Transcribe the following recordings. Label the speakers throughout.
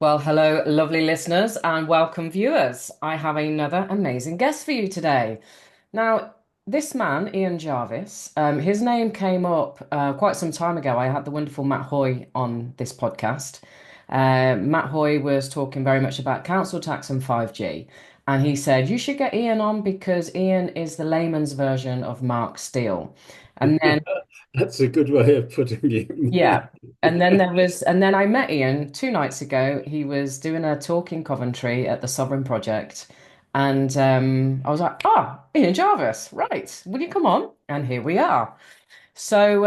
Speaker 1: Well, hello, lovely listeners, and welcome, viewers. I have another amazing guest for you today. Now, this man, Ian Jarvis, his name came up quite some time ago. I had the wonderful Matt Hoy on this podcast. Matt Hoy was talking very much about council tax and 5G, and he said, you should get Ian on because Ian is the layman's version of Mark Steele. And then
Speaker 2: That's a good way of putting
Speaker 1: yeah.
Speaker 2: it.
Speaker 1: And then I met Ian 2 nights ago. He was doing a talk in Coventry at the Sovereign Project. And I was like, ah, Ian Jarvis, right. Will you come on? And here we are. So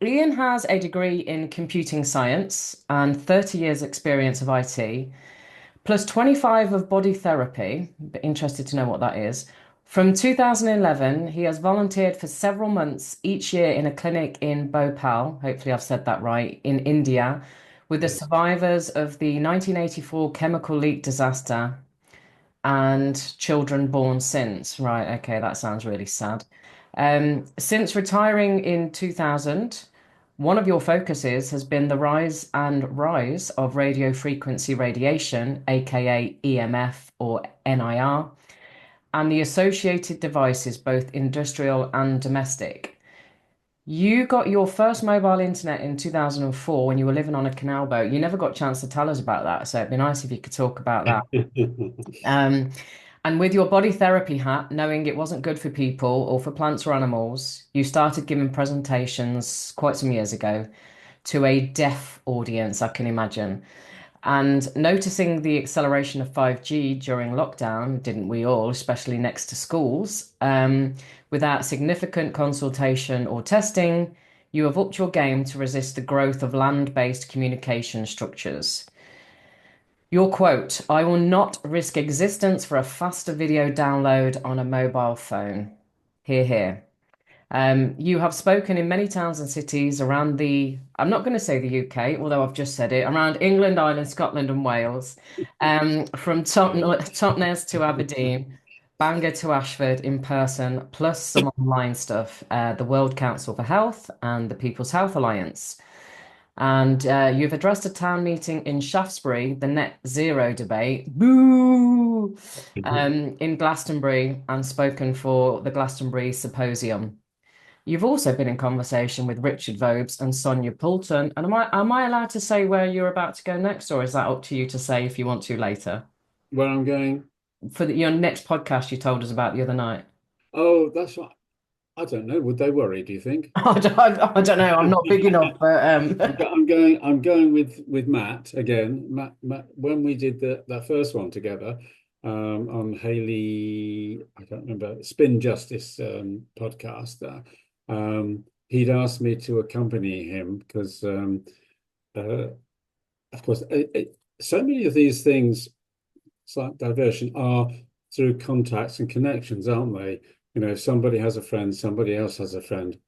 Speaker 1: Ian has a degree in computing science and 30 years experience of IT plus 25 of body therapy. But interested to know what that is. From 2011, he has volunteered for several months each year in a clinic in Bhopal, hopefully I've said that right, in India, with the
Speaker 2: Yes.
Speaker 1: survivors of the 1984 chemical leak disaster and children born since. Right, okay, that sounds really sad. Since retiring in 2000, one of your focuses has been the rise of radio frequency radiation, aka EMF or NIR, and the associated devices, both industrial and domestic. You got your first mobile internet in 2004 when you were living on a canal boat. You never got a chance to tell us about that, so it'd be nice if you could talk about that. Um, and with your body therapy hat, knowing it wasn't good for people or for plants or animals, you started giving presentations quite some years ago to a deaf audience, I can imagine. And noticing the acceleration of 5G during lockdown, didn't we all, especially next to schools, without significant consultation or testing, you have upped your game to resist the growth of land-based communication structures. Your quote, I will not risk existence for a faster video download on a mobile phone. Hear, hear. You have spoken in many towns and cities around I'm not going to say the UK, although I've just said it, around England, Ireland, Scotland, and Wales, from Totnes to Aberdeen, Bangor to Ashford in person, plus some online stuff, the World Council for Health and the People's Health Alliance. And you've addressed a town meeting in Shaftesbury, the net zero debate, boo, in Glastonbury, and spoken for the Glastonbury Symposium. You've also been in conversation with Richard Vobes and Sonia Poulton. And am I allowed to say where you're about to go next, or is that up to you to say if you want to later?
Speaker 2: Where I'm going.
Speaker 1: For your next podcast you told us about the other night.
Speaker 2: Oh, that's what I don't know. Would they worry, do you think?
Speaker 1: I don't know. I'm not big enough, but
Speaker 2: I'm going with Matt again. Matt, when we did that first one together, on Haley, I don't remember, Spin Justice podcast. He'd asked me to accompany him because, uh, of course, so many of these things, slight diversion, are through contacts and connections, aren't they? If somebody has a friend, somebody else has a friend,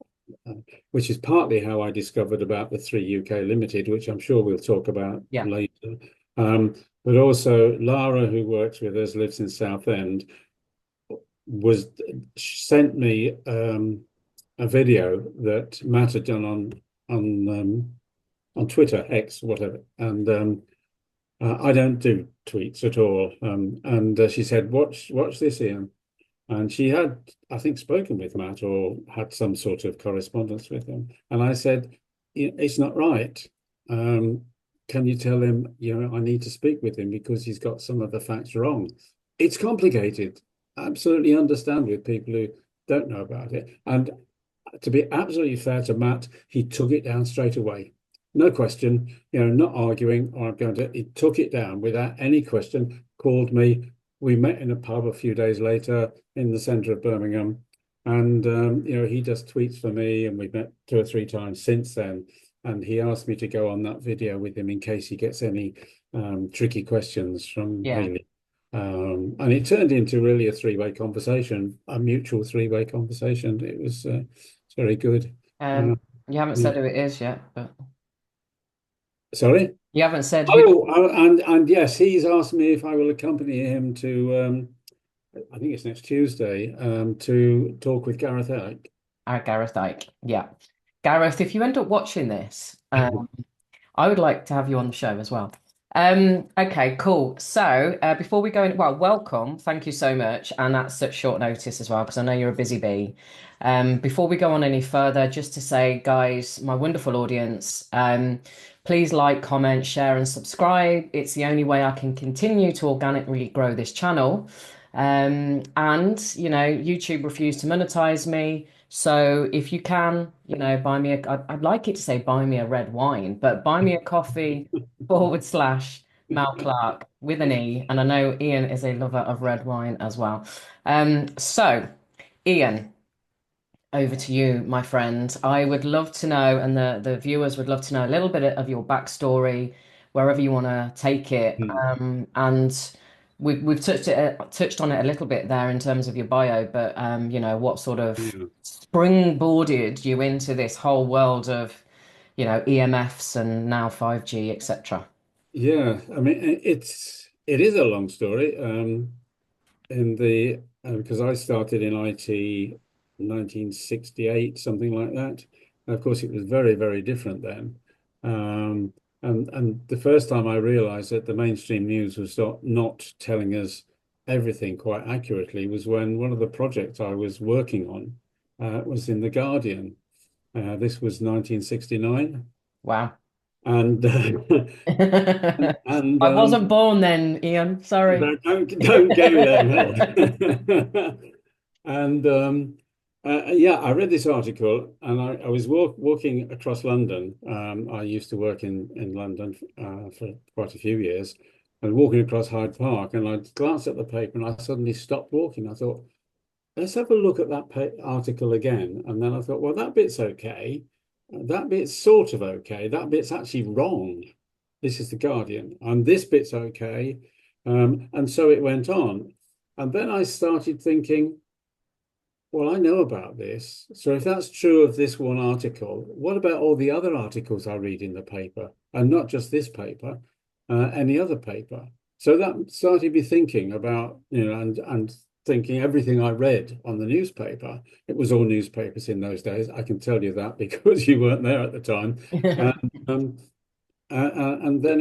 Speaker 2: uh, which is partly how I discovered about the 3 UK Limited, which I'm sure we'll talk about
Speaker 1: yeah.
Speaker 2: later. Um, but also Lara, who works with us, lives in Southend, was sent me a video that Matt had done on Twitter, X, whatever, and I don't do tweets at all. And she said, "Watch this, Ian." And she had, I think, spoken with Matt or had some sort of correspondence with him. And I said, "It's not right. Um, can you tell him, I need to speak with him because he's got some of the facts wrong." It's complicated. Absolutely understand with people who don't know about it. And to be absolutely fair to Matt, he took it down straight away. No question, not arguing, or I'm going to, he took it down without any question, called me. We met in a pub a few days later in the centre of Birmingham. And, he does tweets for me, and we've met 2 or 3 times since then. And he asked me to go on that video with him in case he gets any tricky questions from
Speaker 1: Yeah.
Speaker 2: Haley. And it turned into really a three-way conversation, a mutual three-way conversation. It was it's very good. Uh,
Speaker 1: You haven't
Speaker 2: yeah.
Speaker 1: said who it is yet, but
Speaker 2: Sorry?
Speaker 1: you haven't said who.
Speaker 2: And yes, he's asked me if I will accompany him to, I think it's next Tuesday, to talk with Gareth Ellick.
Speaker 1: Gareth Dyke. Yeah. Gareth, if you end up watching this, I would like to have you on the show as well. Okay, cool. So, before we go in, well, welcome. Thank you so much. And that's such short notice as well, because I know you're a busy bee. Before we go on any further, just to say, guys, my wonderful audience, please like, comment, share, and subscribe. It's the only way I can continue to organically grow this channel. And, YouTube refused to monetize me. So if you can, buy me I'd like it to say buy me a red wine, but buy me a coffee / Mal Clark with an E. And I know Ian is a lover of red wine as well. So Ian, over to you, my friend. I would love to know, and the viewers would love to know a little bit of your backstory, wherever you want to take it.
Speaker 2: Hmm.
Speaker 1: And we've touched on it a little bit there in terms of your bio, but what sort of
Speaker 2: Yeah.
Speaker 1: springboarded you into this whole world of, EMFs and now 5G, etc.
Speaker 2: Yeah, I mean, it is a long story. In the because I started in IT 1968, something like that. And of course, it was very, very different then. Um, and the first time I realized that the mainstream news was not telling us everything quite accurately was when one of the projects I was working on was in The Guardian. This was 1969.
Speaker 1: Wow.
Speaker 2: And and
Speaker 1: I wasn't born then, Ian. Sorry.
Speaker 2: no, don't go there, mate. And yeah, I read this article, and I was walking across London. I used to work in London for quite a few years, and walking across Hyde Park, and I glanced at the paper, and I suddenly stopped walking. I thought, let's have a look at that pa article again, and then I thought, well, that bit's okay, that bit's sort of okay, that bit's actually wrong. This is the Guardian, and this bit's okay. And so it went on. And then I started thinking, well, I know about this. So if that's true of this one article, what about all the other articles I read in the paper? And not just this paper, any other paper. So that started me thinking about, and thinking everything I read on the newspaper. It was all newspapers in those days. I can tell you that because you weren't there at the time. And, um, and then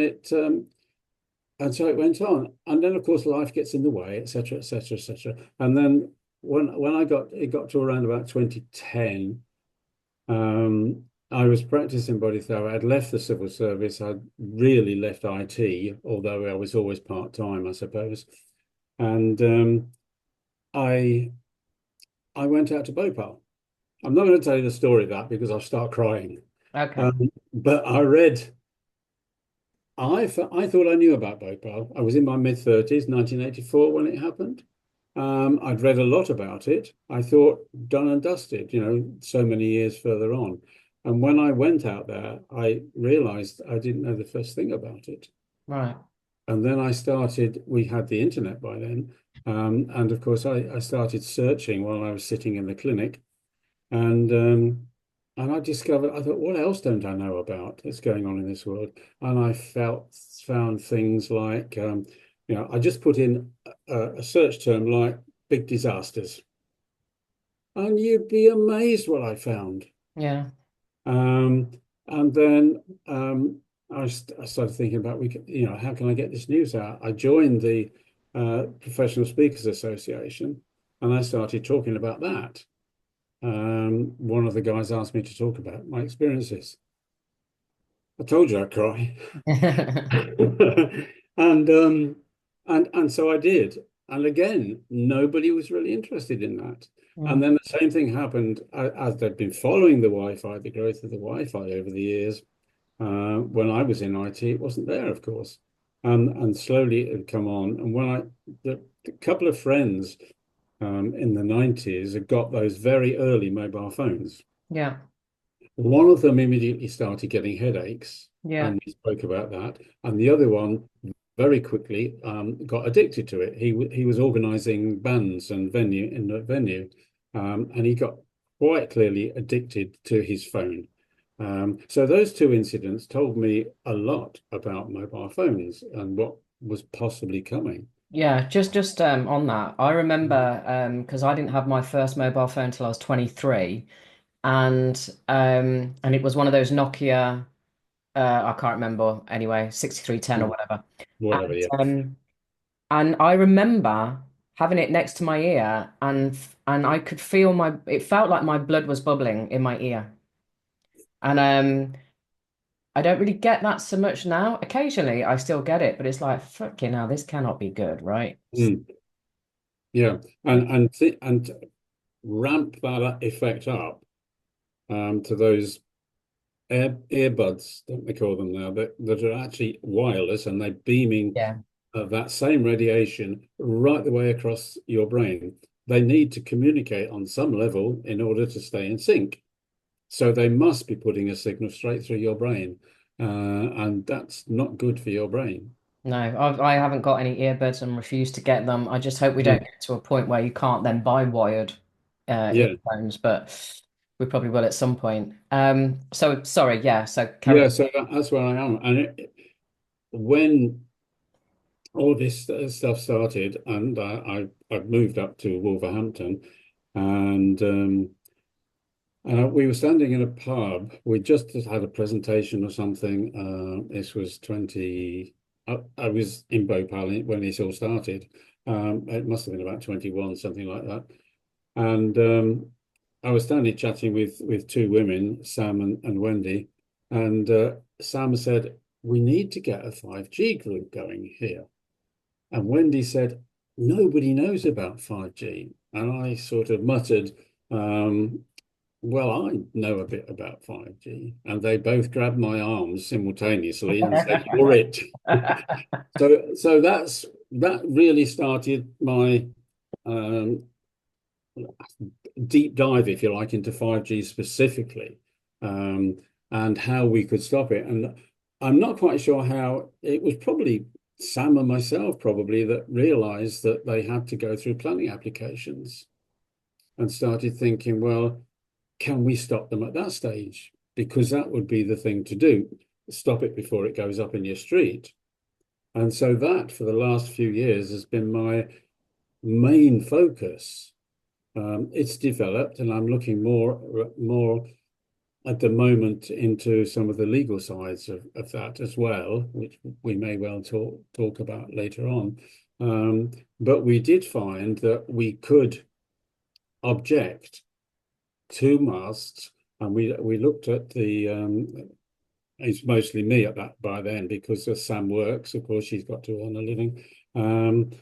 Speaker 2: and so it went on. And then, of course, life gets in the way, etc., etc., etc. And then when it got to around about 2010, I was practicing body therapy. I'd left the civil service. I'd really left IT, although I was always part-time, I suppose. And I I went out to Bhopal. I'm not going to tell you the story of that because I'll start crying.
Speaker 1: Okay.
Speaker 2: But I read. I thought I knew about Bhopal. I was in my mid-30s, 1984, when it happened. I'd read a lot about it. I thought done and dusted, so many years further on. And when I went out there, I realized I didn't know the first thing about it.
Speaker 1: Right.
Speaker 2: And then we had the internet by then. And of course, I started searching while I was sitting in the clinic. And and I discovered, I thought, what else don't I know about that's going on in this world? And I found things like, I just put in a search term like big disasters, and you'd be amazed what I found.
Speaker 1: Yeah.
Speaker 2: Um, and then I started thinking about, how can I get this news out? I joined the Professional Speakers Association, and I started talking about that. One of the guys asked me to talk about my experiences. I told you I'd cry. And and so I did. And again, nobody was really interested in that. And
Speaker 1: Mm.
Speaker 2: then the same thing happened as they'd been following the Wi-Fi, the growth of the Wi-Fi over the years. When I was in IT, it wasn't there, of course. And slowly it had come on. And the couple of friends in the 90s had got those very early mobile phones.
Speaker 1: Yeah.
Speaker 2: One of them immediately started getting headaches,
Speaker 1: Yeah.
Speaker 2: and we spoke about that. And the other one very quickly got addicted to it. He was organising bands and venue in the venue, and he got quite clearly addicted to his phone. So those two incidents told me a lot about mobile phones and what was possibly coming.
Speaker 1: Yeah, just on that, I remember because I didn't have my first mobile phone till I was 23, and it was one of those Nokia I can't remember anyway, 6310 or
Speaker 2: Mm,
Speaker 1: whatever.
Speaker 2: whatever,
Speaker 1: And
Speaker 2: yeah.
Speaker 1: and I remember having it next to my ear and I could feel it felt like my blood was bubbling in my ear. And I don't really get that so much now. Occasionally I still get it, but it's like, fucking hell, this cannot be good, right?
Speaker 2: Mm, yeah. And ramp that effect up to those earbuds, don't they call them now, that are actually wireless and they're beaming
Speaker 1: Yeah.
Speaker 2: that same radiation right the way across your brain. They need to communicate on some level in order to stay in sync. So they must be putting a signal straight through your brain, and that's not good for your brain.
Speaker 1: No, I haven't got any earbuds and refuse to get them. I just hope we don't
Speaker 2: Mm.
Speaker 1: get to a point where you can't then buy wired
Speaker 2: Yeah,
Speaker 1: earphones, but we probably will at some point. So sorry, yeah, so carry
Speaker 2: yeah.
Speaker 1: on.
Speaker 2: So that's where I am. And when all this stuff started, and I moved up to Wolverhampton, and we were standing in a pub. We just had a presentation or something. This was 20. I was in Bhopal when this all started. It must have been about 21, something like that. And I was standing chatting with two women, Sam and Wendy, and Sam said, "We need to get a 5G group going here." And Wendy said, "Nobody knows about 5G." And I sort of muttered, well, I know a bit about 5G. And they both grabbed my arms simultaneously and said, "You're it." So that really started my um, deep dive, if you like, into 5G specifically, um, and how we could stop it. And I'm not quite sure how. It was probably Sam and myself probably that realized that they had to go through planning applications and started thinking, well, can we stop them at that stage? Because that would be the thing to do. Stop it before it goes up in your street. And so that for the last few years has been my main focus. It's developed, and I'm looking more at the moment into some of the legal sides of that as well, which we may well talk about later on. But we did find that we could object to masts, and we looked at the it's mostly me at that by then because as Sam works, of course, she's got to earn a living.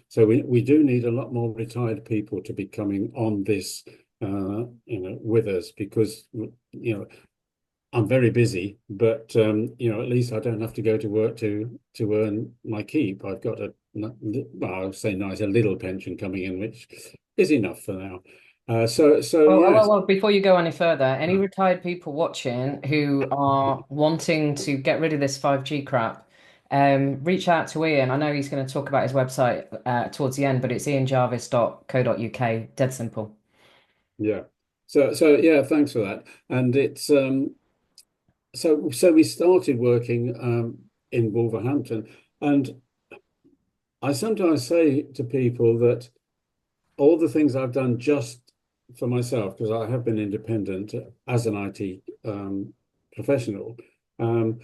Speaker 2: So we do need a lot more retired people to be coming on this, with us because I'm very busy, but at least I don't have to go to work to earn my keep. I've got well, I'll say nice, a little pension coming in, which is enough for now. So yes.
Speaker 1: Well, before you go any further, any retired people watching who are wanting to get rid of this 5G crap, reach out to Ian. I know he's going to talk about his website towards the end, but it's ianjarvis.co.uk. Dead simple.
Speaker 2: Yeah. So yeah, thanks for that. And it's so we started working in Wolverhampton, and I sometimes say to people that all the things I've done just for myself, because I have been independent as an IT professional, um,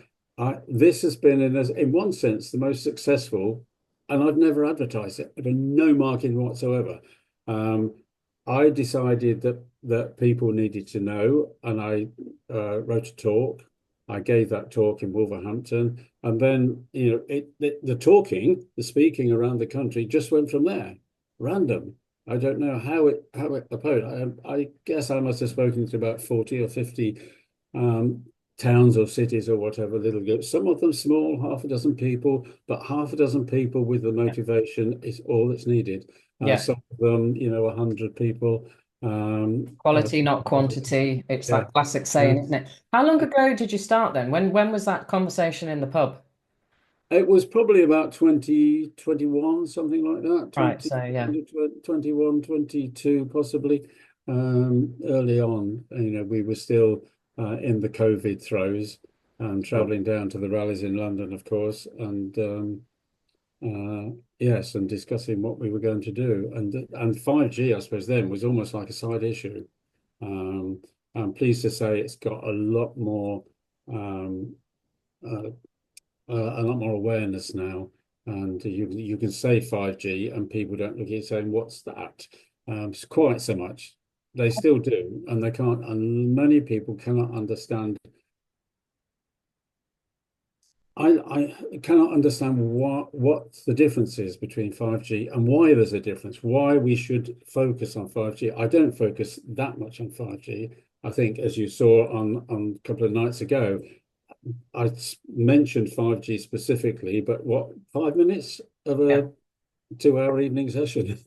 Speaker 2: this has been in one sense the most successful, and I've never advertised it. I've done no marketing whatsoever. Um, I decided that people needed to know, and I wrote a talk. I gave that talk in Wolverhampton, and then the talking, the speaking around the country just went from there, random. I don't know how it approached. I guess I must have spoken to about 40 or 50 towns or cities or whatever, little groups. Some of them small, half a dozen people, but half a dozen people with the motivation is all that's needed.
Speaker 1: Yeah.
Speaker 2: Some of them, 100 people.
Speaker 1: Quality, not quantity. It's
Speaker 2: Yeah,
Speaker 1: that classic
Speaker 2: yeah.
Speaker 1: saying, isn't it? How long ago did you start then? When was that conversation in the pub?
Speaker 2: It was probably about 2021, something like that,
Speaker 1: Right,
Speaker 2: 20,
Speaker 1: so yeah.
Speaker 2: 21, 22, possibly. Early on, we were still in the COVID throes and traveling down to the rallies in London, of course, and yes, and discussing what we were going to do. And 5G, I suppose, then was almost like a side issue. Um, I'm pleased to say it's got a lot more. a lot more awareness now, and you can say 5G, and people don't look at it saying, "What's that?" It's quite so much. They still do, and they can't. And many people cannot understand. I cannot understand what the difference is between 5G and why there's a difference. Why we should focus on 5G. I don't focus that much on 5G. I think, as you saw on a couple of nights ago, I mentioned 5G specifically, but what, 5 minutes of
Speaker 1: Yeah.
Speaker 2: a 2 hour evening session?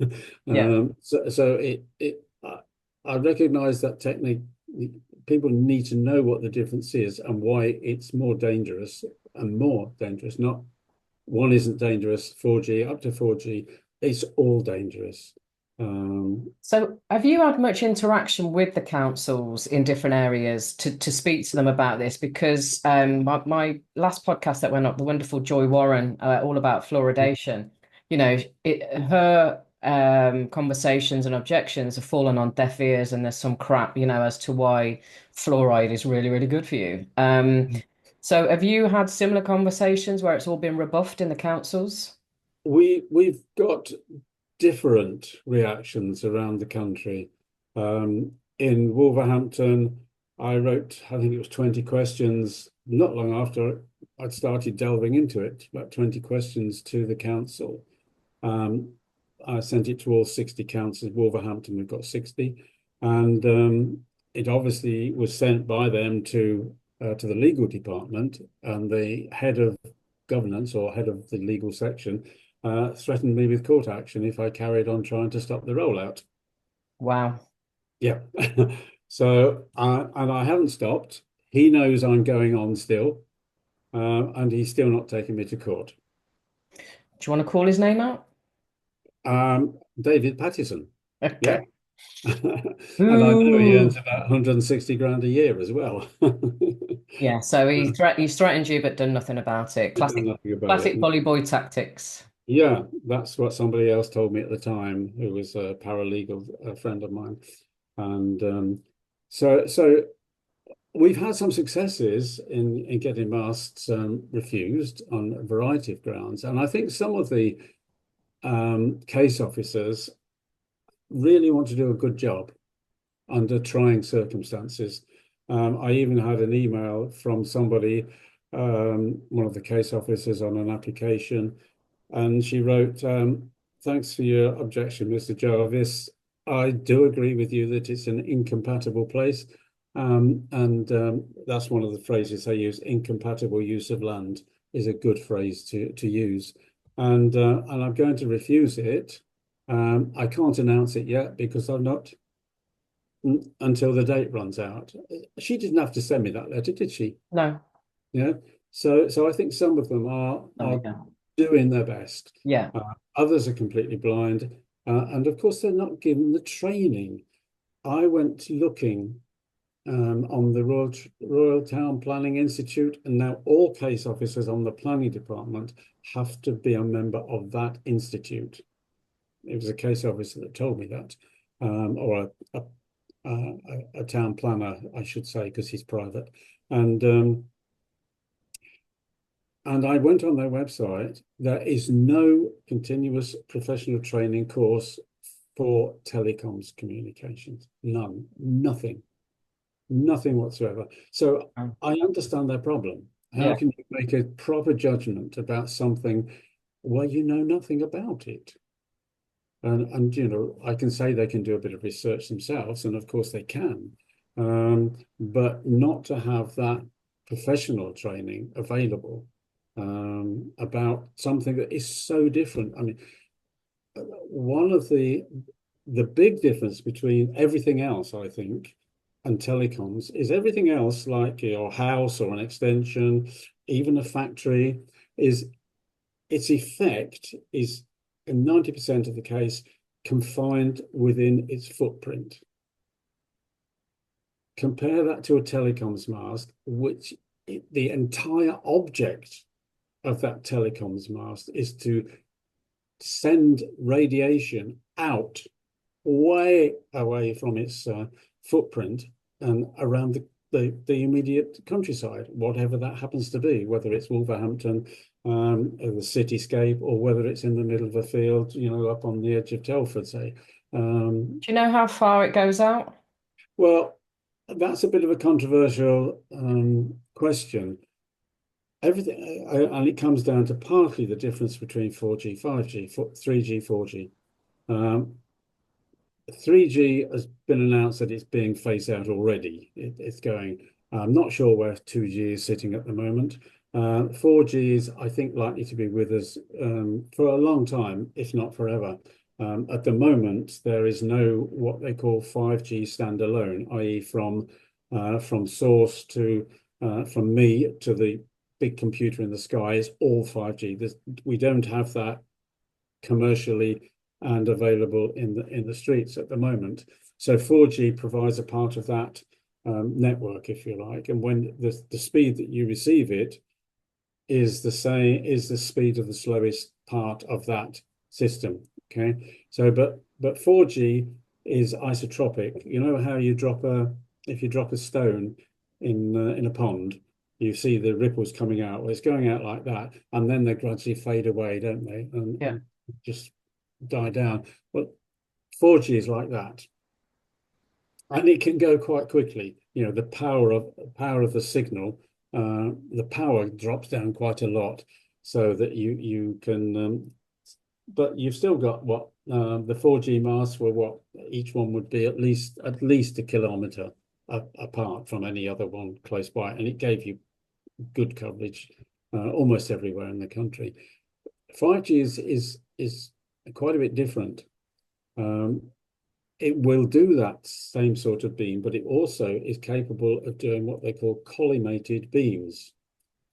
Speaker 1: Yeah.
Speaker 2: So I recognize that technique. People need to know what the difference is and why it's more dangerous and more dangerous. Not one isn't dangerous, 4G up to 4G, it's all dangerous. Um,
Speaker 1: So, have you had much interaction with the councils in different areas to speak to them about this? Because my last podcast that went up, the wonderful Joy Warren, all about fluoridation, her conversations and objections have fallen on deaf ears, and there's some crap, as to why fluoride is really, really good for you. So, have you had similar conversations where it's all been rebuffed in the councils?
Speaker 2: we've got different reactions around the country. In Wolverhampton, I wrote, I think it was 20 questions, not long after I'd started delving into it, about 20 questions to the council. Um, I sent it to all 60 councils. Wolverhampton, we've got 60. And it obviously was sent by them to the legal department, and the head of governance or head of the legal section threatened me with court action if I carried on trying to stop the rollout.
Speaker 1: Wow.
Speaker 2: Yeah. So, and I haven't stopped. He knows I'm going on still, and he's still not taking me to court.
Speaker 1: Do you want to call his name out?
Speaker 2: David Pattison. Yeah.
Speaker 1: Okay.
Speaker 2: And I know he earns
Speaker 1: Ooh.
Speaker 2: about 160 grand a year as well.
Speaker 1: Yeah, so he's threatened you but done nothing about it.
Speaker 2: Done
Speaker 1: Classic
Speaker 2: nothing about it.
Speaker 1: classic bully boy tactics.
Speaker 2: Yeah, that's what somebody else told me at the time, who was a paralegal, a friend of mine. And so we've had some successes in getting masts refused on a variety of grounds. And I think some of the case officers really want to do a good job under trying circumstances. I even had an email from somebody, one of the case officers on an application, and she wrote, "Thanks for your objection, Mr. Jarvis. I do agree with you that it's an incompatible place." And that's one of the phrases they use, incompatible use of land is a good phrase to use. And I'm going to refuse it. I can't announce it yet because I'm not until the date runs out. She didn't have to send me that letter, did she?
Speaker 1: No.
Speaker 2: Yeah. So I think some of them
Speaker 1: Oh
Speaker 2: are
Speaker 1: yeah.
Speaker 2: doing their best.
Speaker 1: Yeah.
Speaker 2: Others are completely blind, and of course they're not given the training. I went looking on the Royal Town Planning Institute, and now all case officers on the planning department have to be a member of that institute. It was a case officer that told me that, or a town planner, I should say, because he's private. And and I went on their website. There is no continuous professional training course for telecoms communications. None, nothing, nothing whatsoever. So
Speaker 1: Um,
Speaker 2: I understand their problem. How
Speaker 1: Yeah.
Speaker 2: can you make a proper judgment about something where you know nothing about it? And I can say they can do a bit of research themselves, and of course they can, but not to have that professional training available about something that is so different. I mean, one of the big difference between everything else, I think, and telecoms is everything else, like your house or an extension, even a factory, is its effect is in 90% of the case confined within its footprint. Compare that to a telecoms mast, which the entire object of that telecoms mast is to send radiation out way away from its footprint and around the immediate countryside, whatever that happens to be, whether it's Wolverhampton, or the cityscape, or whether it's in the middle of a field, up on the edge of Telford, say. Um,
Speaker 1: Do you know how far it goes out?
Speaker 2: well, that's a bit of a controversial question. Everything, and it comes down to partly the difference between 4G, 5G, 3G, 4G. Um, 3G has been announced that it's being phased out already. It's going. I'm not sure where 2G is sitting at the moment. 4G is, I think, likely to be with us for a long time, if not forever. At the moment, there is no what they call 5G standalone, i.e., from source to from me to the big computer in the sky is all 5G. We don't have that commercially and available in the streets at the moment. So 4G provides a part of that network, if you like. And when the speed that you receive it is the speed of the slowest part of that system. Okay. So but 4G is isotropic. You know how if you drop a stone in a pond, you see the ripples coming out. Well, it's going out like that, and then they gradually fade away, don't they?
Speaker 1: Yeah.
Speaker 2: And just die down. Well, 4G is like that, and it can go quite quickly. The power of the signal, the power drops down quite a lot, so that you can. But you've still got what the 4G masts were. What each one would be at least a kilometre apart from any other one close by, and it gave you good coverage almost everywhere in the country. 5G is quite a bit different. Um, it will do that same sort of beam, but it also is capable of doing what they call collimated beams.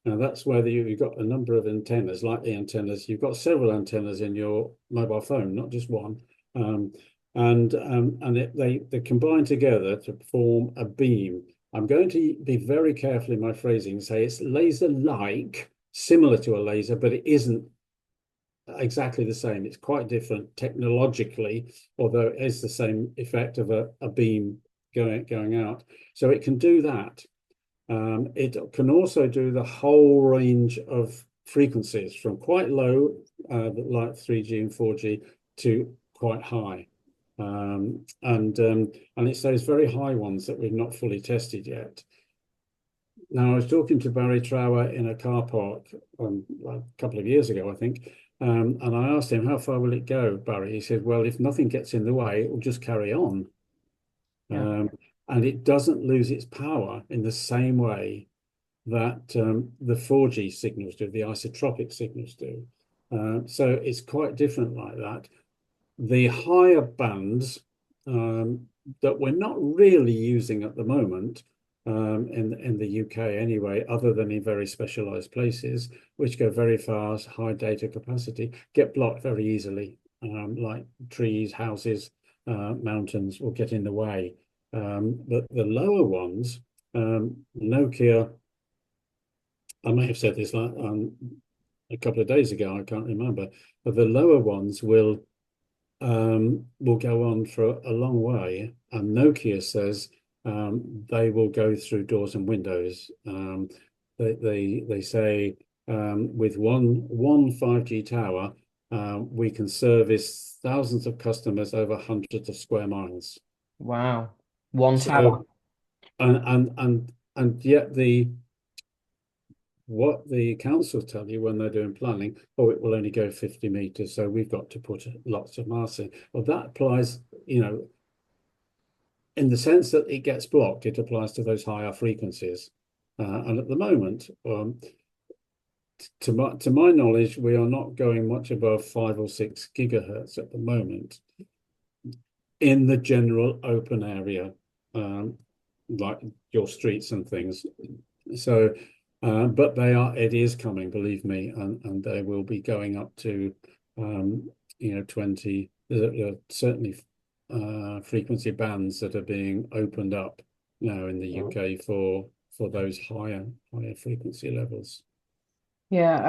Speaker 2: Now that's where you've got a number of antennas, like the antennas. You've got several antennas in your mobile phone, not just one. Um, they combine together to form a beam. I'm going to be very careful in my phrasing, say it's laser-like, similar to a laser, but it isn't exactly the same. It's quite different technologically, although it is the same effect of a beam going out. So it can do that. It can also do the whole range of frequencies from quite low, like 3G and 4G, to quite high. And it's those very high ones that we've not fully tested yet. Now, I was talking to Barry Trower in a car park a couple of years ago, I think, and I asked him, how far will it go, Barry? He said, well, if nothing gets in the way, it will just carry on.
Speaker 1: Yeah.
Speaker 2: Um, and it doesn't lose its power in the same way that the 4G signals do, the isotropic signals do. So it's quite different like that. The higher bands that we're not really using at the moment in the UK anyway, other than in very specialized places, which go very fast, high data capacity, get blocked very easily, like trees, houses, mountains will get in the way. But the lower ones, Nokia, I may have said this a couple of days ago, I can't remember, but the lower ones will go on for a long way. And Nokia says they will go through doors and windows. They say with one 5G tower, we can service thousands of customers over hundreds of square miles.
Speaker 1: Wow. One tower.
Speaker 2: So and yet what the councils tell you when they're doing planning, oh, it will only go 50 meters, so we've got to put lots of masts in. Well, that applies, in the sense that it gets blocked, it applies to those higher frequencies. And at the moment, to my knowledge, we are not going much above 5 or 6 gigahertz at the moment in the general open area, like your streets and things. So, but it is coming, believe me, and they will be going up to, 20, certainly frequency bands that are being opened up now in the UK for those higher frequency levels.
Speaker 1: Yeah,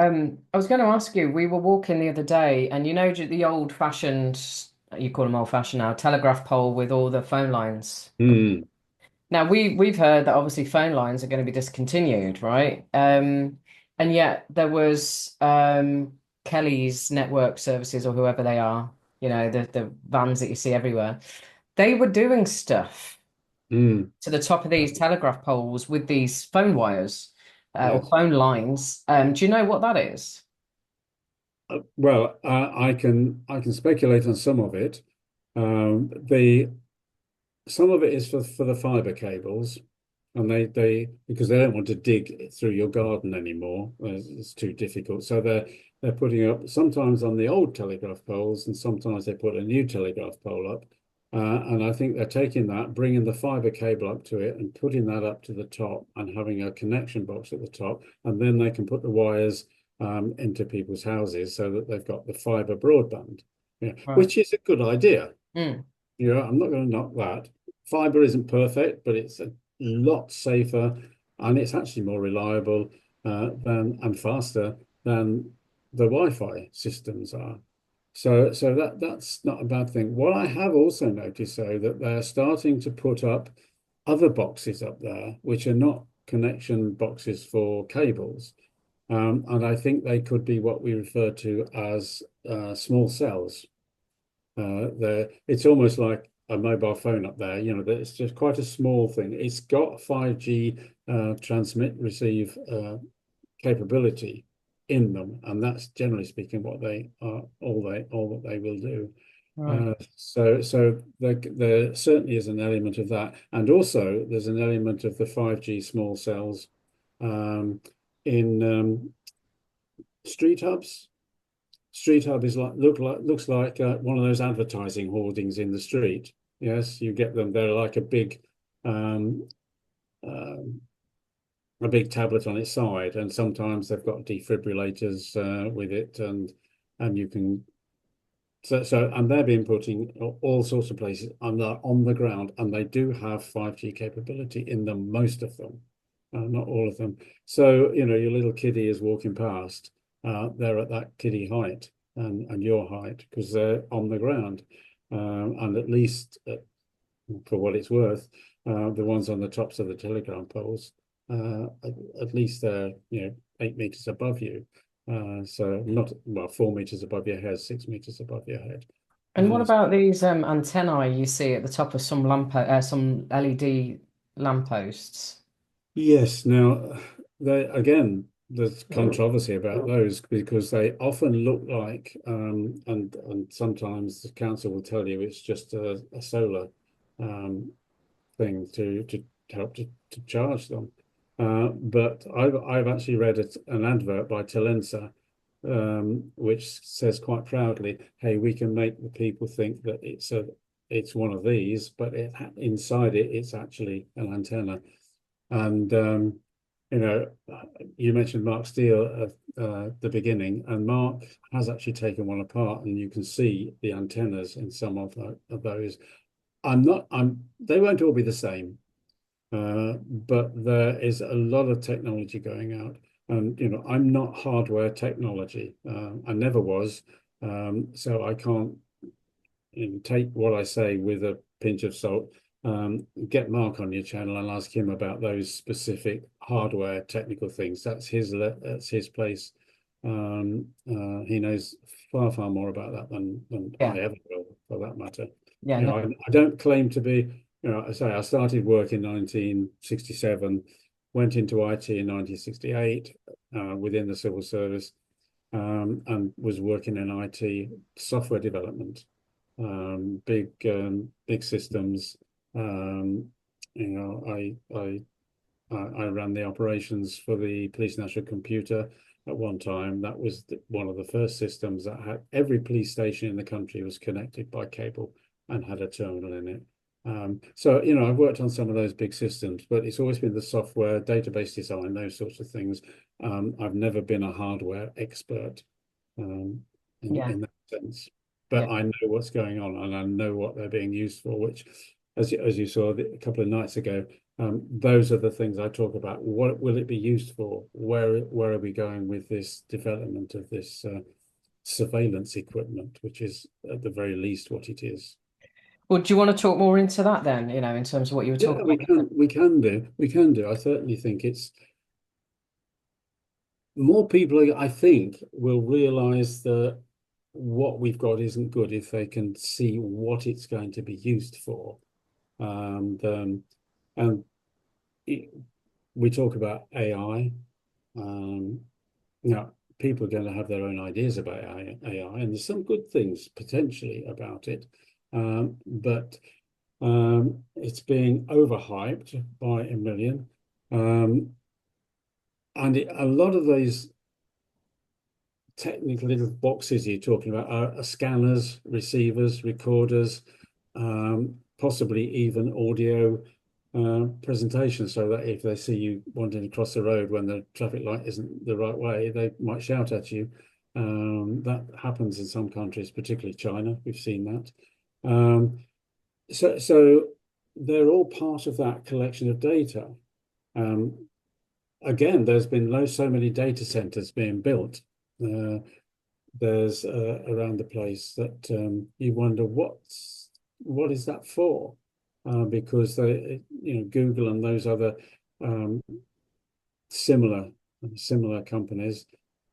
Speaker 1: I was going to ask you, we were walking the other day, and the old-fashioned, you call them old-fashioned now, telegraph pole with all the phone lines.
Speaker 2: Mm.
Speaker 1: Now we've heard that obviously phone lines are going to be discontinued, right? And yet there was Kelly's network services or whoever they are, the vans that you see everywhere. They were doing stuff
Speaker 2: Mm,
Speaker 1: to the top of these telegraph poles with these phone wires or
Speaker 2: yes.
Speaker 1: phone lines. Do you know what that is?
Speaker 2: Well, I can speculate on some of it. The Some of it is for the fiber cables, and they because they don't want to dig through your garden anymore. It's too difficult. So they're putting up sometimes on the old telegraph poles, and sometimes they put a new telegraph pole up. And I think they're taking that, bringing the fiber cable up to it, and putting that up to the top, and having a connection box at the top, and then they can put the wires into people's houses so that they've got the fiber broadband. Yeah,
Speaker 1: Right.
Speaker 2: which is a good idea.
Speaker 1: Mm,
Speaker 2: Yeah, I'm not going to knock that. Fiber isn't perfect, but it's a lot safer and it's actually more reliable than and faster than the Wi-Fi systems are. So that's not a bad thing. What I have also noticed, though, that they're starting to put up other boxes up there, which are not connection boxes for cables. And I think they could be what we refer to as small cells. It's almost like a mobile phone up there. It's just quite a small thing. It's got 5G transmit receive capability in them, and that's generally speaking what they are all that they will do.
Speaker 1: right.
Speaker 2: So there certainly is an element of that, and also there's an element of the 5G small cells um, in street hubs. Street hub is looks like one of those advertising hoardings in the street. Yes, you get them. They're like um, um, a big tablet on its side, and sometimes they've got defibrillators with it, and you can and they're being put in all sorts of places and they're on the ground, and they do have 5G capability in them, most of them, not all of them. So, your little kiddie is walking past, they're at that kiddie height and your height because they're on the ground. And at least, for what it's worth, the ones on the tops of the telegram poles, at least they're, 8 meters above you. So not, well, 4 meters above your head, 6 meters above your head.
Speaker 1: And what
Speaker 2: So
Speaker 1: about these antennae you see at the top of some LED lampposts?
Speaker 2: yes, now there's controversy about those because they often look like, and sometimes the council will tell you it's just a solar um, thing to help to charge them. But I've actually read an advert by Talensa, which says quite proudly, "Hey, we can make the people think that it's one of these, but inside it's actually an antenna." And you know, you mentioned Mark Steele at the beginning, and Mark has actually taken one apart, and you can see the antennas in some of those. They won't all be the same, but there is a lot of technology going out. And, I'm not hardware technology. I never was. So I can't take what I say with a pinch of salt. Get Mark on your channel and ask him about those specific hardware technical things. That's his place. He knows far, far more about that than
Speaker 1: Yeah,
Speaker 2: I ever will, for that matter.
Speaker 1: yeah, no,
Speaker 2: I don't claim to be, I say I started work in 1967, went into IT in 1968 within the civil service, and was working in IT software development, big systems. Um, I ran the operations for the Police National Computer at one time. That was one of the first systems that had every police station in the country was connected by cable and had a terminal in it. So, I've worked on some of those big systems, but it's always been the software, database design, those sorts of things. I've never been a hardware expert um,
Speaker 1: yeah,
Speaker 2: in that sense.
Speaker 1: yeah.
Speaker 2: But I know what's going on and I know what they're being used for, which, as you saw a couple of nights ago, those are the things I talk about. What will it be used for? Where are we going with this development of this surveillance equipment, which is at the very least what it is?
Speaker 1: Well, do you want to talk more into that then, in terms of what you were
Speaker 2: Yeah,
Speaker 1: talking about?
Speaker 2: we can do. I certainly think it's more people, I think, will realize that what we've got isn't good if they can see what it's going to be used for. And it, we talk about AI. Um, Now, people are going to have their own ideas about AI, and there's some good things potentially about it, but it's being overhyped by a million. Um, a lot of those technical little boxes you're talking about are scanners, receivers, recorders, possibly even audio presentation, so that if they see you wanting to cross the road when the traffic light isn't the right way, they might shout at you. That happens in some countries, particularly China. We've seen that. So they're all part of that collection of data. Um, Again, there's been so many data centers being built. Uh, there's around the place that you wonder what is that for? Because Google and those other um, similar similar companies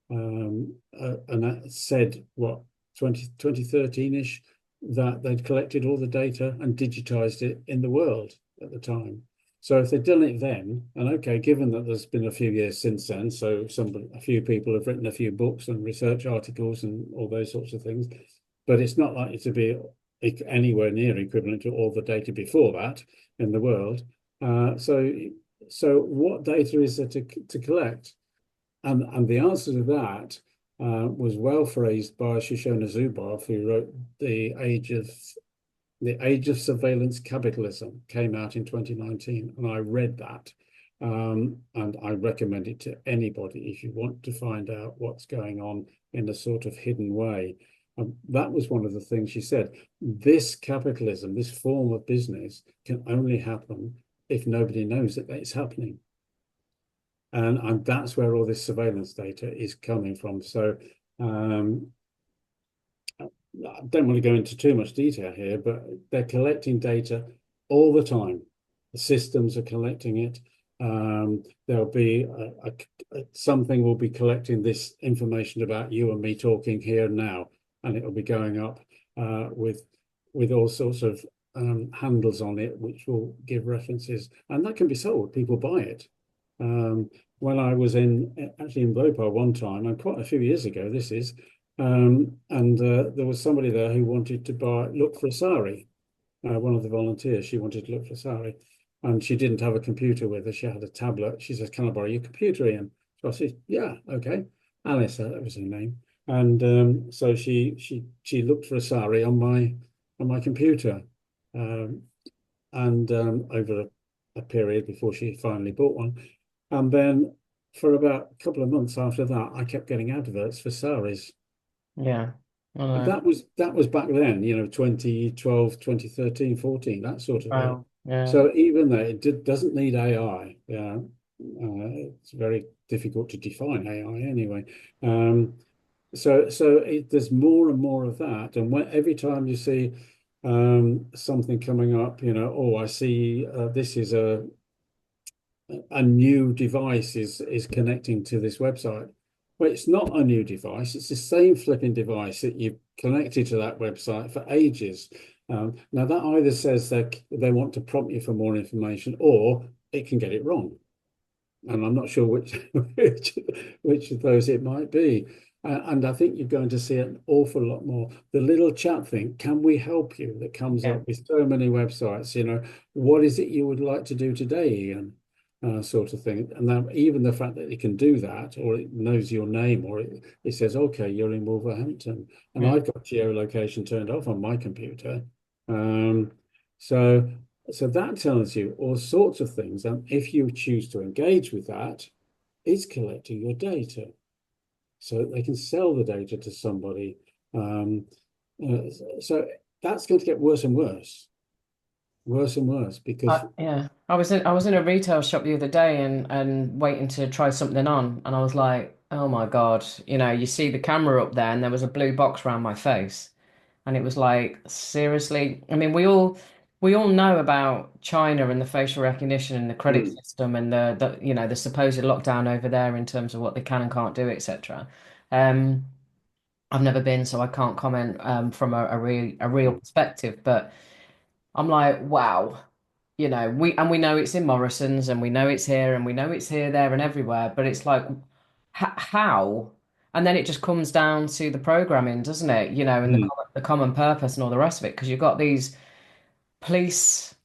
Speaker 2: and that said what 2013-ish that they'd collected all the data and digitized it in the world at the time. So if they'd done it then, and okay, given that there's been a few years since then, so a few people have written a few books and research articles and all those sorts of things, but it's not likely to be anywhere near equivalent to all the data before that in the world. So what data is there to collect? And the answer to that was well phrased by Shoshana Zuboff, who wrote the Age of Surveillance Capitalism, came out in 2019, and I read that. And I recommend it to anybody if you want to find out what's going on in a sort of hidden way. That was one of the things she said. This capitalism, this form of business, can only happen if nobody knows that it's happening. And that's where all this surveillance data is coming from. So I don't want to go into too much detail here, but they're collecting data all the time. The systems are collecting it. There'll be something will be collecting this information about you and me talking here and now, and it will be going up with all sorts of handles on it, which will give references, and that can be sold. People buy it. Um, when I was actually in Bhopal one time, and quite a few years ago, this is, and there was somebody there who wanted to look for a sari. One of the volunteers, she wanted to look for a sari, and she didn't have a computer with her. She had a tablet. She says, "Can I borrow your computer, Ian?" So I said, "Yeah, okay." Alice, that was her name, and so she looked for a sari on my computer, um, and over a period before she finally bought one, and then for about a couple of months after that, I kept getting adverts for saris.
Speaker 1: Yeah, I
Speaker 2: And
Speaker 1: know.
Speaker 2: that was back then, 2012, 2013, 14, that sort of era.
Speaker 1: Wow. Yeah.
Speaker 2: So even though doesn't need AI, yeah, it's very difficult to define AI anyway. There's more and more of that, and every time you see something coming up, oh, I see this is a new device is connecting to this website. Well, it's not a new device. It's the same flipping device that you've connected to that website for ages. Now, that either says that they want to prompt you for more information or it can get it wrong. And I'm not sure which of those it might be. And I think you're going to see an awful lot more. The little chat thing, can we help you? That comes
Speaker 1: Yeah.
Speaker 2: up with so many websites. What is it you would like to do today, Ian? Sort of thing. And then even the fact that it can do that, or it knows your name, or it says, okay, you're in Wolverhampton, and
Speaker 1: Yeah.
Speaker 2: I've got geolocation turned off on my computer. Um, so so that tells you all sorts of things. And if you choose to engage with that, it's collecting your data so they can sell the data to somebody. Um, uh, so that's going to get worse and worse because
Speaker 1: Yeah. I was in a retail shop the other day and waiting to try something on, and I was like, oh my God, you see the camera up there, and there was a blue box around my face. And it was like, seriously. I mean, we all know about China and the facial recognition and the credit
Speaker 2: Mm,
Speaker 1: system and the supposed lockdown over there in terms of what they can and can't do, etc. Um, I've never been, so I can't comment from a real
Speaker 2: mm,
Speaker 1: perspective. But I'm like, wow, we know it's in Morrison's and we know it's here and we know it's here, there, and everywhere. But it's like, how? And then it just comes down to the programming, doesn't it? And the
Speaker 2: mm.
Speaker 1: common purpose and all the rest of it, because you've got these police,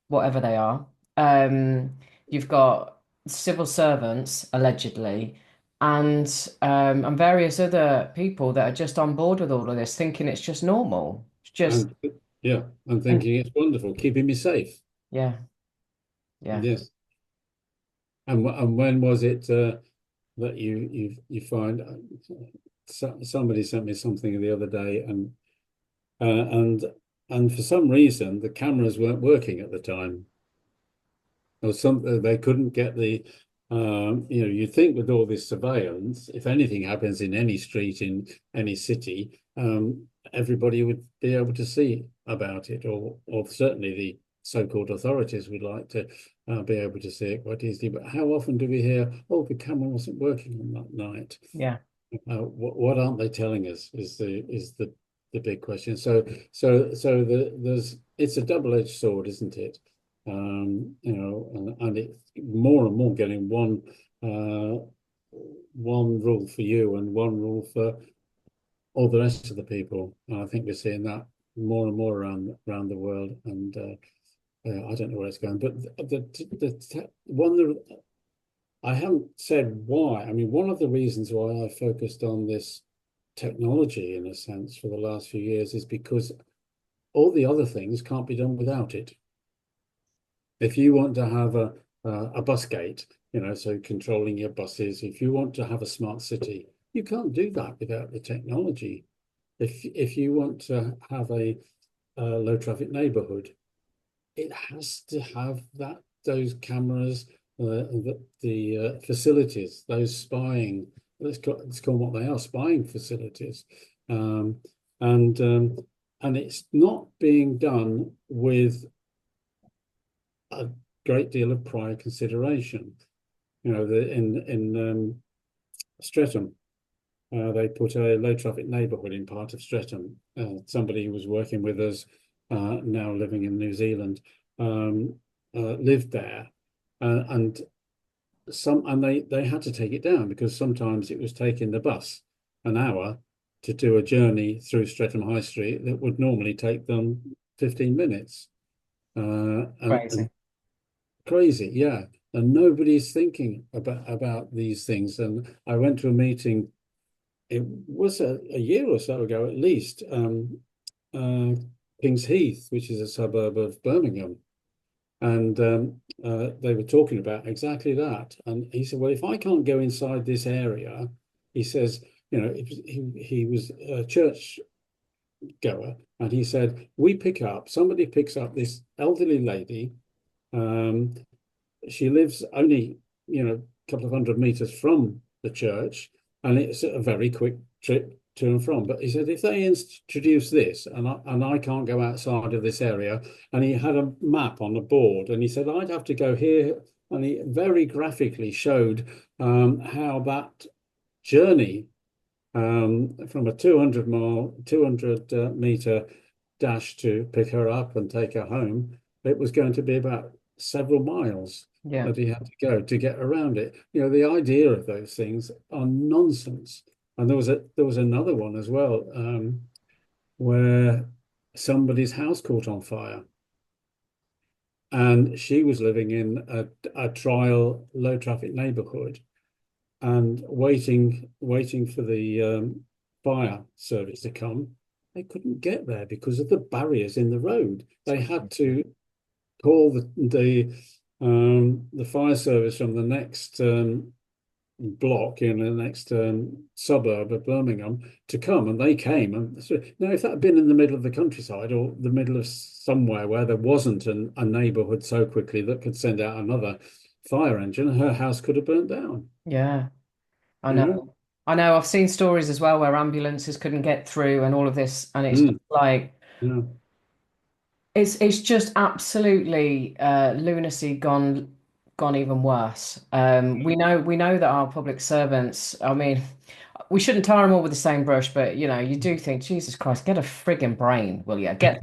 Speaker 1: whatever they are. Um, you've got civil servants, allegedly, and various other people that are just on board with all of this, thinking it's just normal. It's just,
Speaker 2: And yeah, I'm
Speaker 1: and
Speaker 2: thinking it's wonderful, keeping me safe.
Speaker 1: yeah, yeah.
Speaker 2: Yes. And when was it that you find somebody sent me something the other day, uh, and and for some reason the cameras weren't working at the time, or some they couldn't get the you'd think with all this surveillance, if anything happens in any street in any city, everybody would be able to see about it, or certainly the so-called authorities would like to be able to see it quite easily. But how often do we hear, oh, the camera wasn't working on that night?
Speaker 1: Yeah.
Speaker 2: What aren't they telling us is the big question. So there's it's a double-edged sword, isn't it? And it's more and more getting one rule for you and one rule for all the rest of the people. And I think we're seeing that more and more around the world. And I don't know where it's going, but the one I haven't said why. I mean, one of the reasons why I focused on this technology, in a sense, for the last few years is because all the other things can't be done without it. If you want to have a bus gate, so controlling your buses, if you want to have a smart city, you can't do that without the technology. If you want to have a low traffic neighborhood, it has to have those cameras, the facilities, those spying. Let's call them what they are, spying facilities, um, and um, and it's not being done with a great deal of prior consideration. In Streatham, they put a low traffic neighbourhood in part of Streatham. Somebody who was working with us, now living in New Zealand, lived there, and they had to take it down because sometimes it was taking the bus an hour to do a journey through Streatham High Street that would normally take them 15 minutes. And
Speaker 1: Crazy.
Speaker 2: crazy, yeah. And nobody's thinking about these things. And I went to a meeting, it was a year or so ago at least, uh, Kings Heath, which is a suburb of Birmingham. And they were talking about exactly that. And he said, well, if I can't go inside this area, he says, he was a church goer, and he said, somebody picks up this elderly lady. Um, she lives only, a couple of 100 meters from the church, and it's a very quick trip to and from. But he said, if they introduce this, and I can't go outside of this area, and he had a map on a board, and he said, I'd have to go here, and he very graphically showed how that journey from a 200 meter dash to pick her up and take her home, it was going to be about several miles
Speaker 1: Yeah.
Speaker 2: that he had to go to get around it. The idea of those things are nonsense. And there was another one as well, where somebody's house caught on fire, and she was living in a trial low traffic neighborhood and waiting for the fire service to come. They couldn't get there because of the barriers in the road. They had to call the fire service from the next block in the next suburb of Birmingham to come, and they came. And so, now, if that had been in the middle of the countryside or the middle of somewhere where there wasn't a neighbourhood so quickly that could send out another fire engine, her house could have burnt down.
Speaker 1: Yeah. I
Speaker 2: You know,
Speaker 1: know. I know I've seen stories as well where ambulances couldn't get through and all of this, and it's just
Speaker 2: Mm,
Speaker 1: like
Speaker 2: yeah.
Speaker 1: it's just absolutely lunacy gone even worse. We know that our public servants. I mean, we shouldn't tar them all with the same brush, but you do think, Jesus Christ, get a frigging brain, will you? Get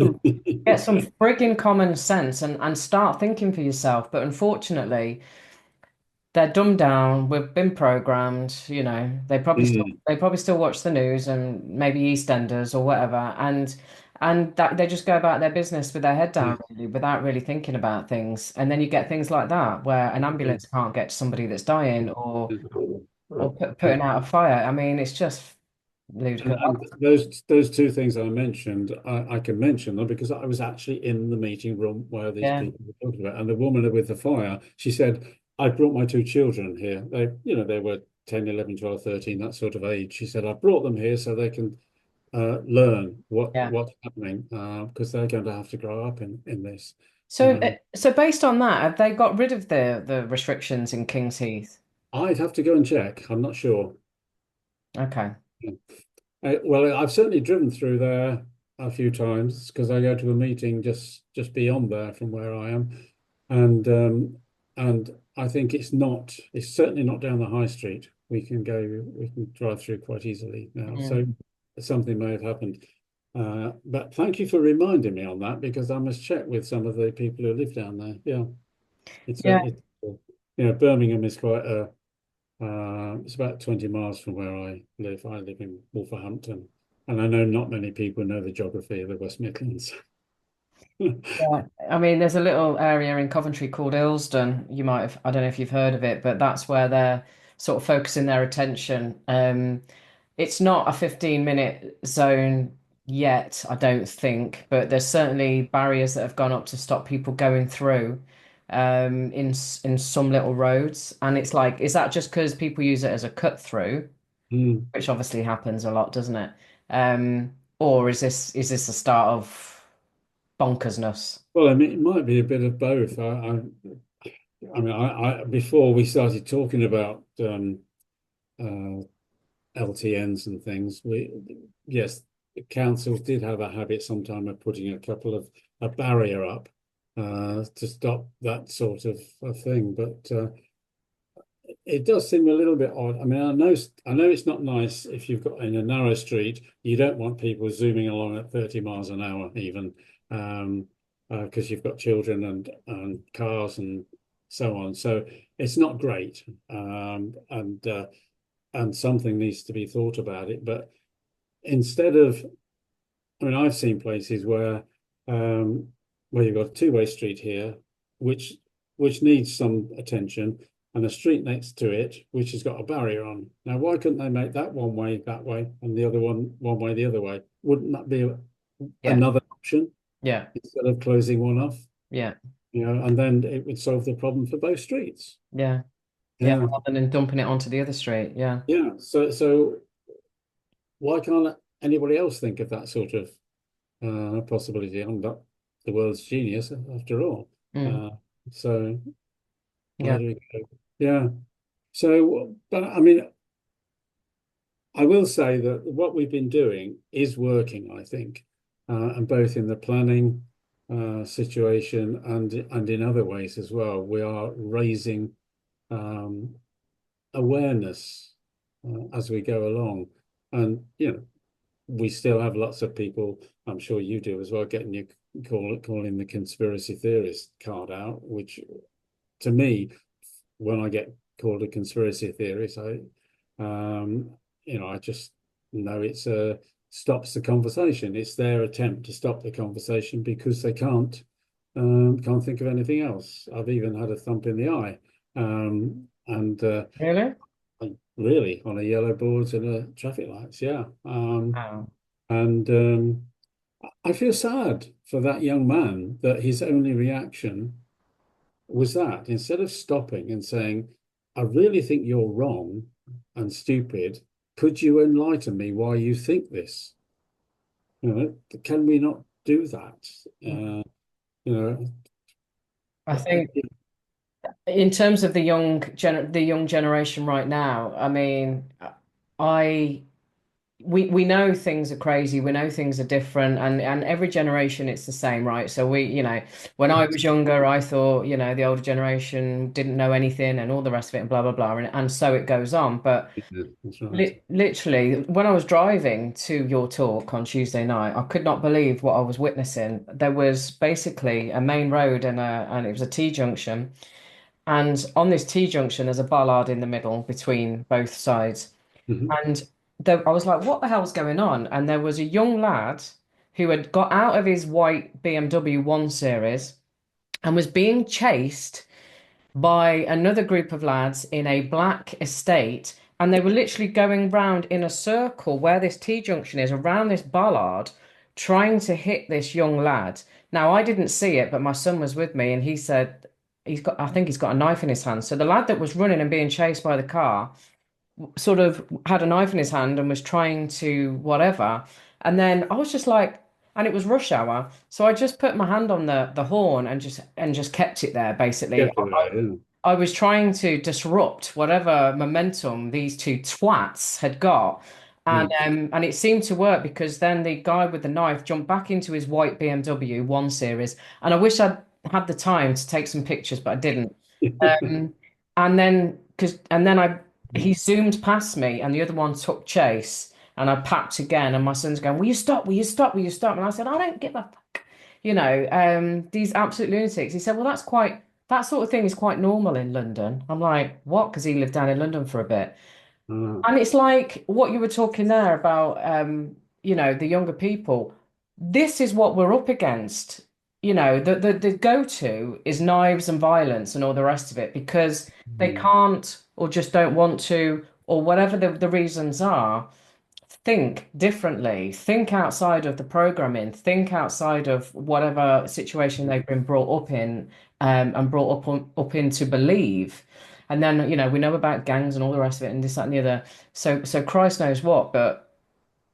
Speaker 1: some frigging common sense and start thinking for yourself. But unfortunately, they're dumbed down. We've been programmed. They probably still
Speaker 2: Mm,
Speaker 1: they probably still watch the news and maybe EastEnders or whatever, and that they just go about their business with their head
Speaker 2: yeah.
Speaker 1: down really, without really thinking about things. And then you get things like that where an ambulance can't get to somebody that's dying or putting out a fire. I mean, it's just
Speaker 2: And,
Speaker 1: ludicrous.
Speaker 2: and those two things I mentioned, I can mention them because I was actually in the meeting room where these
Speaker 1: Yeah,
Speaker 2: people were talking about. And the woman with the fire, she said, I brought my two children here. They were 10, 11, 12, 13, that sort of age. She said, I brought them here so they can learn
Speaker 1: yeah.
Speaker 2: what's happening because they're going to have to grow up in this.
Speaker 1: So, so based on that, have they got rid of the restrictions in King's Heath?
Speaker 2: I'd have to go and check. I'm not sure.
Speaker 1: Okay.
Speaker 2: Well, I've certainly driven through there a few times because I go to a meeting just beyond there from where I am, and and I think it's certainly not down the high street. We can drive through quite easily now. So
Speaker 1: Mm.
Speaker 2: something may have happened. But thank you for reminding me on that because I must check with some of the people who live down there. Yeah,
Speaker 1: Yeah.
Speaker 2: Birmingham is quite a it's about 20 miles from where I live. I live in Wolverhampton, and I know not many people know the geography of the West Midlands.
Speaker 1: Yeah, I mean, there's a little area in Coventry called Ilsden. I don't know if you've heard of it, but that's where they're sort of focusing their attention. It's not a 15-minute zone yet, I don't think, but there's certainly barriers that have gone up to stop people going through in some little roads. And it's like, is that just because people use it as a cut through,
Speaker 2: Mm.
Speaker 1: which obviously happens a lot, doesn't it? Or is this the start of bonkersness?
Speaker 2: Well, I mean, it might be a bit of both. I mean, before we started talking about uh, LTNs and things, yes, the councils did have a habit sometime of putting a barrier up to stop that sort of thing. But it does seem a little bit odd. I mean, I know it's not nice if you've got in a narrow street, you don't want people zooming along at 30 miles an hour even, because you've got children and cars and so on. So it's not great. And something needs to be thought about it. But instead of, I mean, I've seen places um, where you've got a two-way street here, which which needs some attention, and a street next to it, which has got a barrier on. Now, why couldn't they make that one way that way and the other one way the other way? Wouldn't that be
Speaker 1: Yeah,
Speaker 2: another option
Speaker 1: yeah,
Speaker 2: instead of closing one off?
Speaker 1: yeah,
Speaker 2: And then it would solve the problem for both streets.
Speaker 1: yeah, yeah.
Speaker 2: Yeah,
Speaker 1: Rather than dumping it onto the other street. Yeah.
Speaker 2: yeah. So why can't anybody else think of that sort of possibility? I'm not the world's genius after all.
Speaker 1: Mm,
Speaker 2: Uh, so where
Speaker 1: yeah.
Speaker 2: do we go? Yeah. So, but I mean, I will say that what we've been doing is working, I think, and both in the planning situation and in other ways as well. We are raising um, awareness as we go along, and we still have lots of people. I'm sure you do as well, getting your calling the conspiracy theorist card out, which to me, when I get called a conspiracy theorist, um, I just know it's a stops the conversation. It's their attempt to stop the conversation because they can't think of anything else. I've even had a thump in the eye, and
Speaker 1: Really?
Speaker 2: really on a yellow boards and a traffic lights. Yeah,
Speaker 1: Wow.
Speaker 2: and I feel sad for that young man that his only reaction was that instead of stopping and saying, I really think you're wrong and could you enlighten me why you think this? Can we not do that? You know,
Speaker 1: I think in terms of the young generation right now, I mean, I we know things are crazy, we know things are different, and every generation it's the same, right? So when I was younger, I thought, the older generation didn't know anything and all the rest of it and blah blah blah, and so it goes on. But
Speaker 2: Yeah, that's right.
Speaker 1: literally, when I was driving to your talk on Tuesday night, I could not believe what I was witnessing. There was basically a main road and it was a T junction. And on this T junction, there's a bollard in the middle between both sides.
Speaker 2: Hmm.
Speaker 1: And I was like, what the hell's going on? And there was a young lad who had got out of his white BMW 1 Series and was being chased by another group of lads in a black estate. And they were literally going round in a circle where this T junction is, around this bollard, trying to hit this young lad. Now, I didn't see it, but my son was with me and he said I think he's got a knife in his hand. So the lad that was running and being chased by the car sort of had a knife in his hand and was trying to whatever. And then I was just like, and it was rush hour, so I just put my hand on the horn and just kept it there. Basically,
Speaker 2: Get to there, yeah.
Speaker 1: I was trying to disrupt whatever momentum these two twats had got. And
Speaker 2: Mm.
Speaker 1: and it seemed to work because then the guy with the knife jumped back into his white BMW 1 Series. And I wish I'd had the time to take some pictures, but I didn't. Um, and then he zoomed past me and the other one took chase and I packed again and my son's going, will you stop? Will you stop? Will you stop? And I said, I don't give a fuck. These absolute lunatics. He said, well, that sort of thing is quite normal in London. I'm like, what? Because he lived down in London for a bit.
Speaker 2: Ah,
Speaker 1: And it's like what you were talking there about, the younger people. This is what we're up against. The go-to is knives and violence and all the rest of it because they
Speaker 2: mm,
Speaker 1: can't or just don't want to, or whatever the reasons are, think differently, think outside of the programming, think outside of whatever situation they've been brought up in, and brought up in to believe. And then, we know about gangs and all the rest of it and this, that, and the other. So Christ knows what, but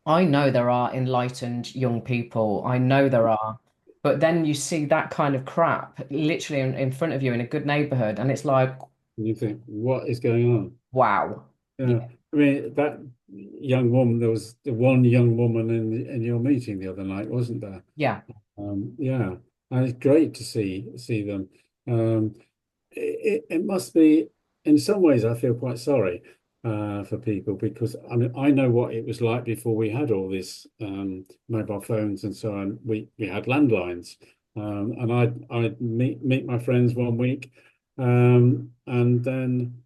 Speaker 1: I know there are enlightened young people. I know there are. But then you see that kind of crap literally in front of you in a good neighborhood, and it's like,
Speaker 2: you think, what is going on?
Speaker 1: wow.
Speaker 2: Yeah,
Speaker 1: Yeah.
Speaker 2: I mean that young woman. There was the one young woman in your meeting the other night, wasn't there?
Speaker 1: Yeah.
Speaker 2: Yeah, and it's great to see them. Um, it must be, in some ways, I feel quite sorry for people because I mean I know what it was like before we had all this mobile phones and so on. We had landlines, and I'd meet my friends one week, and then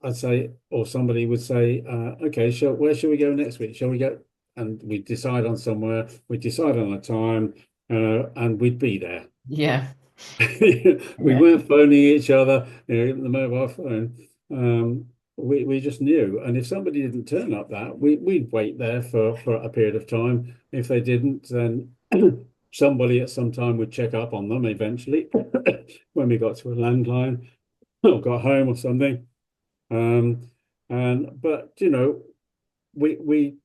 Speaker 2: I'd say, or somebody would say, okay, where shall we go next week? Shall we go? And we'd decide on somewhere, we'd decide on a time, and we'd be there.
Speaker 1: Yeah.
Speaker 2: We
Speaker 1: Yeah.
Speaker 2: weren't phoning each other, the mobile phone. We just knew. And if somebody didn't turn up we'd wait there for a period of time. If they didn't, then somebody at some time would check up on them eventually when we got to a landline or got home or something. Um, but we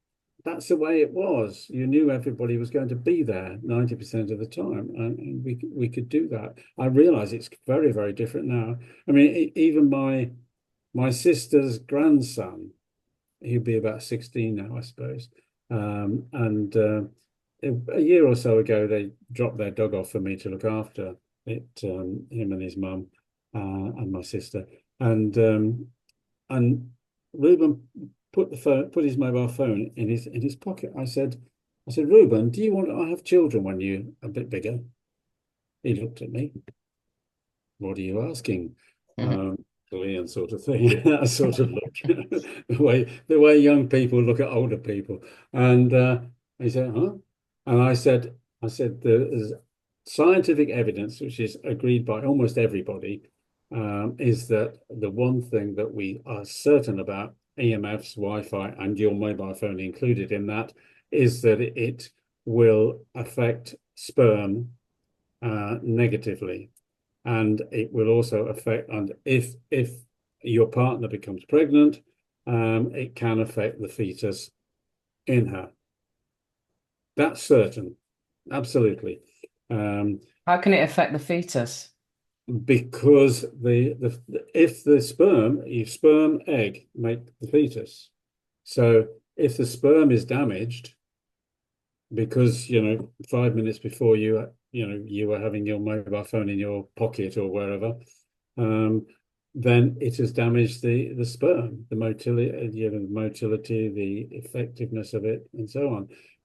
Speaker 2: that's the way it was. You knew everybody was going to be there 90% of the time, and we could do that. I realize it's very, very different now. I mean, even my sister's grandson, he'd be about 16 now, I suppose. And a year or so ago, they dropped their dog off for me to look after it, him and his mum, and my sister. And Reuben put his mobile phone in his pocket. I said, Reuben, do you want to have children when you're a bit bigger? He looked at me. What are you asking?
Speaker 1: Mhm.
Speaker 2: Ian sort of thing. That sort of look. The way young people look at older people. And he said, huh? And I said, there's scientific evidence, which is agreed by almost everybody, is that the one thing that we are certain about EMFs, Wi-Fi, and your mobile phone included in that, is that it will affect sperm negatively, and it will also affect, and if your partner becomes pregnant, it can affect the fetus in her. That's certain, absolutely. Um,
Speaker 1: How can it affect the fetus?
Speaker 2: because if the sperm, egg make the fetus, So if the sperm is damaged because, 5 minutes before you were having your mobile phone in your pocket or wherever, um, then it has damaged the sperm, the motility, motility, the effectiveness of it, and so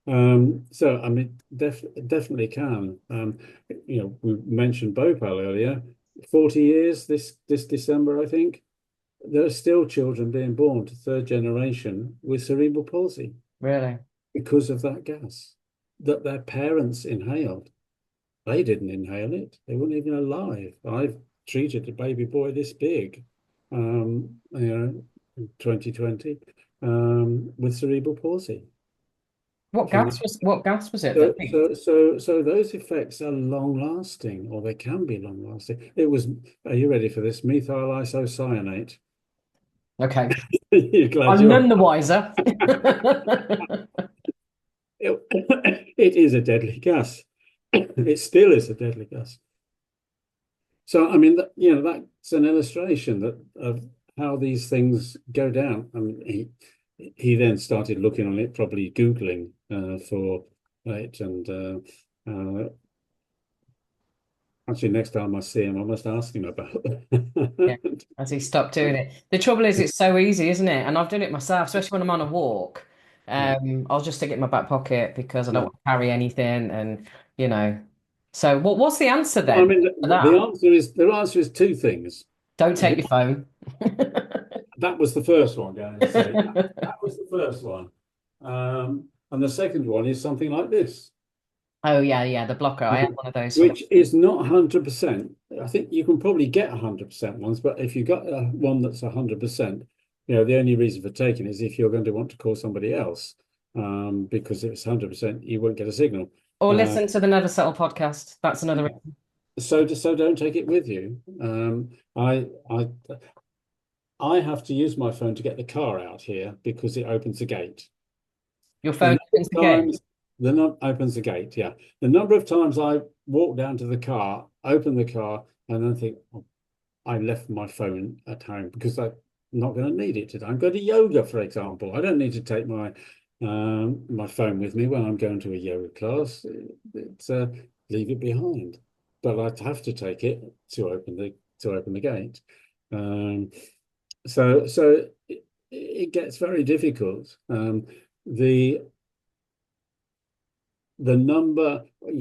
Speaker 2: on. So I mean, definitely can. We mentioned Bhopal earlier. 40 years this December, I think. There are still children being born to third generation with cerebral palsy
Speaker 1: Really?
Speaker 2: because of that gas that their parents inhaled. They didn't inhale it. They weren't even alive. I've treated a baby boy this big, in 2020, with cerebral palsy. Can you?
Speaker 1: What gas was it that
Speaker 2: So,
Speaker 1: leaked?
Speaker 2: so those effects are long lasting, or they can be long lasting. It was, are you ready for this? Methyl isocyanate.
Speaker 1: Okay.
Speaker 2: You're glad
Speaker 1: I'm
Speaker 2: you're.
Speaker 1: none the wiser.
Speaker 2: It, it is a deadly gas. It still is a deadly gas. So, I mean, that's an illustration of how these things go down. I mean, he then started looking on it, probably Googling for it. And actually, next time I see him, I must ask him about
Speaker 1: Yeah,
Speaker 2: that.
Speaker 1: as he stopped doing it. The trouble is, it's so easy, isn't it? And I've done it myself, especially when I'm on a walk.
Speaker 2: Yeah,
Speaker 1: I'll just stick it in my back pocket because I don't
Speaker 2: yeah.
Speaker 1: want to carry anything, and you know. So, what's the answer
Speaker 2: I
Speaker 1: then
Speaker 2: mean,
Speaker 1: for
Speaker 2: the
Speaker 1: that?
Speaker 2: answer is two things.
Speaker 1: Don't take
Speaker 2: Okay,
Speaker 1: your phone.
Speaker 2: that was the first one, going to say. That was the first one. And the second one is something like this.
Speaker 1: Oh yeah, yeah, the blocker. I have one of those for the.
Speaker 2: Which is not 100%. I think you can probably get 100% ones, but if you got one that's 100%, the only reason for taking it is if you're going to want to call somebody else, because if it's 100%, you won't get a signal.
Speaker 1: Or
Speaker 2: Uh,
Speaker 1: listen to the Never Settle podcast. That's another.
Speaker 2: so don't take it with you. I have to use my phone to get the car out here because it opens the gate.
Speaker 1: Your
Speaker 2: The
Speaker 1: phone
Speaker 2: number
Speaker 1: opens
Speaker 2: of
Speaker 1: the gate.
Speaker 2: times the num opens the gate, yeah. The number of times I walk down to the car, open the car, and then think, oh, I left my phone at home because I'm not going to need it today. I'm going to yoga, for example. I don't need to take my phone with me when I'm going to a yoga class. It's leave it behind, but I have to take it to open the gate. Um, so it gets very difficult. The the number I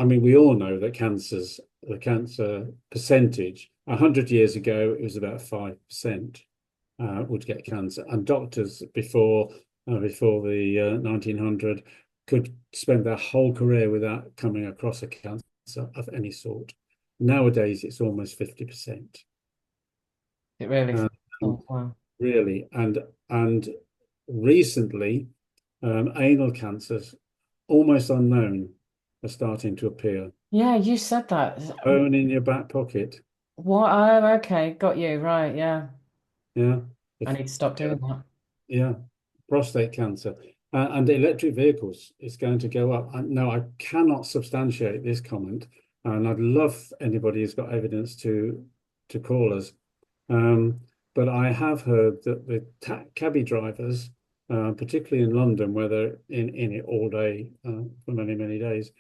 Speaker 2: mean, we all know that the cancer percentage 100 years ago, it was about 5% would get cancer, and doctors before the 1900 could spend their whole career without coming across a cancer of any sort. Nowadays it's almost 50%.
Speaker 1: It really.
Speaker 2: uh,
Speaker 1: Oh, wow.
Speaker 2: Really. And recently, anal cancers, almost unknown, are starting to appear.
Speaker 1: Yeah, you said that.
Speaker 2: Phone in your back pocket.
Speaker 1: What? Oh, okay, got you. Right, yeah.
Speaker 2: Yeah.
Speaker 1: I
Speaker 2: If,
Speaker 1: need to stop doing that.
Speaker 2: yeah. Prostate cancer. And electric vehicles is going to go up. No, I cannot substantiate this comment, and I'd love anybody who's got evidence to call us. Um, but I have heard that the cabbie drivers, particularly in London, where they're in it all day for many, many days,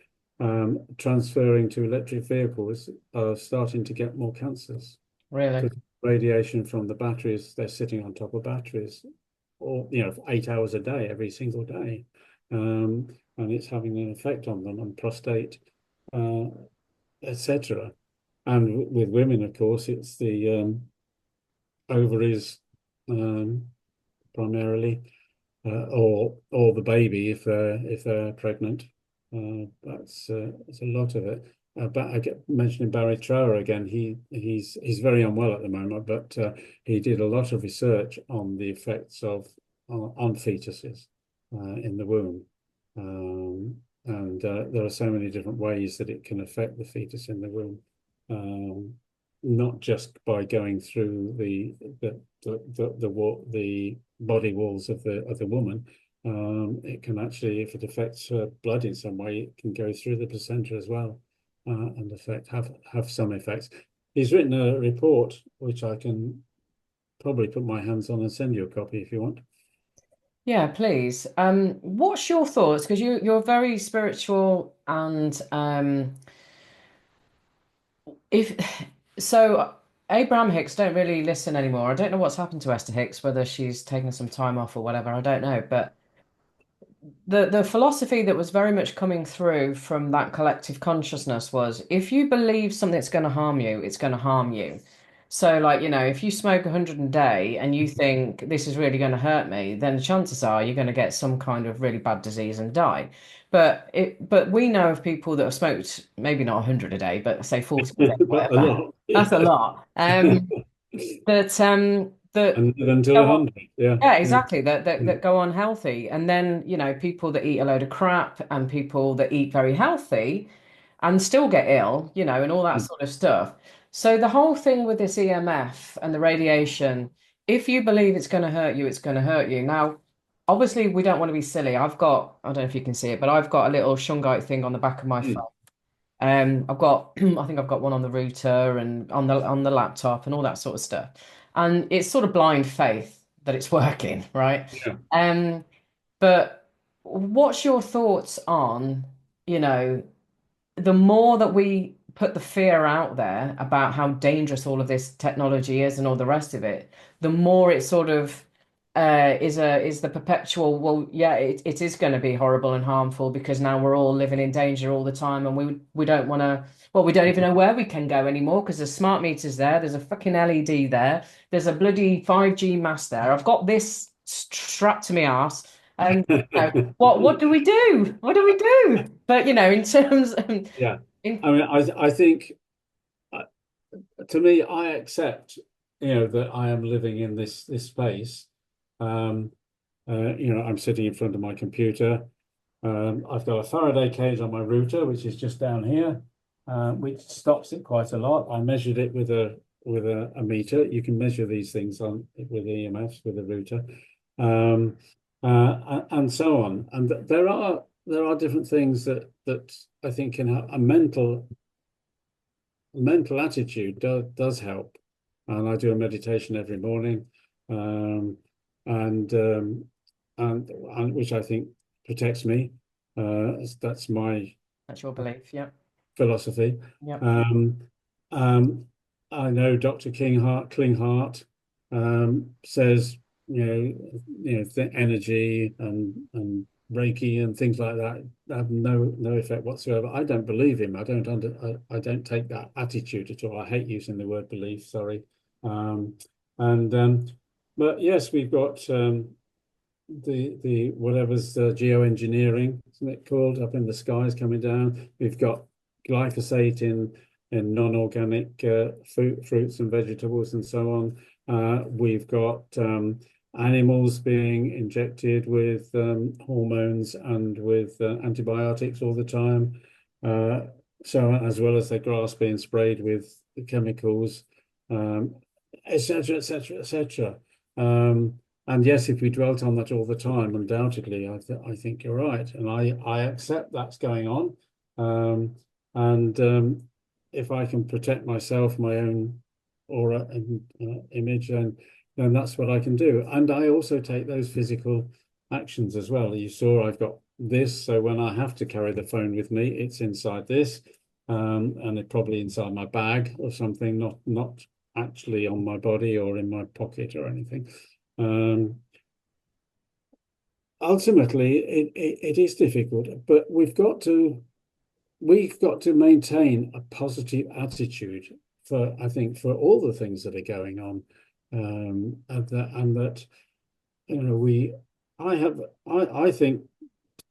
Speaker 2: transferring to electric vehicles are starting to get more cancers
Speaker 1: Really.
Speaker 2: because radiation from the batteries, they're sitting on top of batteries, or for 8 hours a day, every single day, and it's having an effect on them, on prostate, uh, etc. And with women, of course, it's the ovaries, um, primarily, or the baby if they're pregnant. That's a lot of it. But I get mentioning Barry Trower again. He's very unwell at the moment, but he did a lot of research on the effects of on fetuses in the womb. And there are so many different ways that it can affect the fetus in the womb. Um, Not just by going through the body walls of the woman. It can actually, if it affects her blood in some way, it can go through the placenta as well, and have some effects. He's written a report which I can probably put my hands on and send you a copy if you want.
Speaker 1: Yeah, please. What's your thoughts? Because you're very spiritual, and if so, Abraham Hicks don't really listen anymore. I don't know what's happened to Esther Hicks, whether she's taken some time off or whatever. I don't know, but the philosophy that was very much coming through from that collective consciousness was if you believe something's going to harm you, it's going to harm you. So, like, if you smoke 100 a day and you think this is really going to hurt me, then the chances are you're going to get some kind of really bad disease and die. But we know of people that have smoked maybe not 100 a day, but say 40 a day,
Speaker 2: But a
Speaker 1: whatever.
Speaker 2: lot.
Speaker 1: That's a
Speaker 2: Yes.
Speaker 1: lot. That
Speaker 2: And live until
Speaker 1: go on.
Speaker 2: 100. Yeah.
Speaker 1: Yeah,
Speaker 2: Yeah.
Speaker 1: exactly. That go unhealthy. And then, people that eat a load of crap and people that eat very healthy and still get ill, and all that
Speaker 2: Mm.
Speaker 1: sort of stuff. So the whole thing with this EMF and the radiation, if you believe it's going to hurt you, it's going to hurt you. Now, obviously, we don't want to be silly. I don't know if you can see it, but I've got a little shungite thing on the back of my phone.
Speaker 2: Mm.
Speaker 1: I've got, I think I've got one on the router and on the laptop and all that sort of stuff. And it's sort of blind faith that it's working, right?
Speaker 2: Yeah.
Speaker 1: Um, but what's your thoughts on, you know, the more that we put the fear out there about how dangerous all of this technology is and all the rest of it, the more it sort of is the perpetual, well, yeah, it is going to be horrible and harmful because now we're all living in danger all the time and we don't want to, well, we don't even know where we can go anymore because there's smart meters there, there's a fucking LED there, there's a bloody 5G mast there. I've got this strapped to my ass. And what do we do? What do we do? But in terms
Speaker 2: Yeah.
Speaker 1: in
Speaker 2: I mean, I think uh, to me, I accept, that I am living in this space. Um, I'm sitting in front of my computer. I've got a Faraday cage on my router, which is just down here, which stops it quite a lot. I measured it with a meter. You can measure these things on with EMFs with a router, um, and so on. And there are different things that I think can have a mental attitude does help. And I do a meditation every morning, um, and, um, and which I think protects me. That's my
Speaker 1: that's your belief, yeah.
Speaker 2: philosophy.
Speaker 1: Yeah.
Speaker 2: Um, um, I know Dr. Klinghardt says, the energy and Reiki and things like that have no effect whatsoever. I don't believe him. I don't take that attitude at all. I hate using the word belief, sorry. And but yes, we've got the whatever's geoengineering, isn't it called, up in the skies coming down. We've got glyphosate in non-organic fruits and vegetables and so on. We've got animals being injected with hormones and with antibiotics all the time. Uh, so as well as the grass being sprayed with chemicals, etc., etc., etc. And yes, if we dwelt on that all the time, undoubtedly, I think you're right, and I accept that's going on. And if I can protect myself, my own aura and image, then that's what I can do. And I also take those physical actions as well. You saw I've got this, so when I have to carry the phone with me, it's inside this, and it probably inside my bag or something, not actually on my body or in my pocket or anything. Um, Ultimately, it is difficult, but we've got to maintain a positive attitude for, I think, for all the things that are going on, and that we I think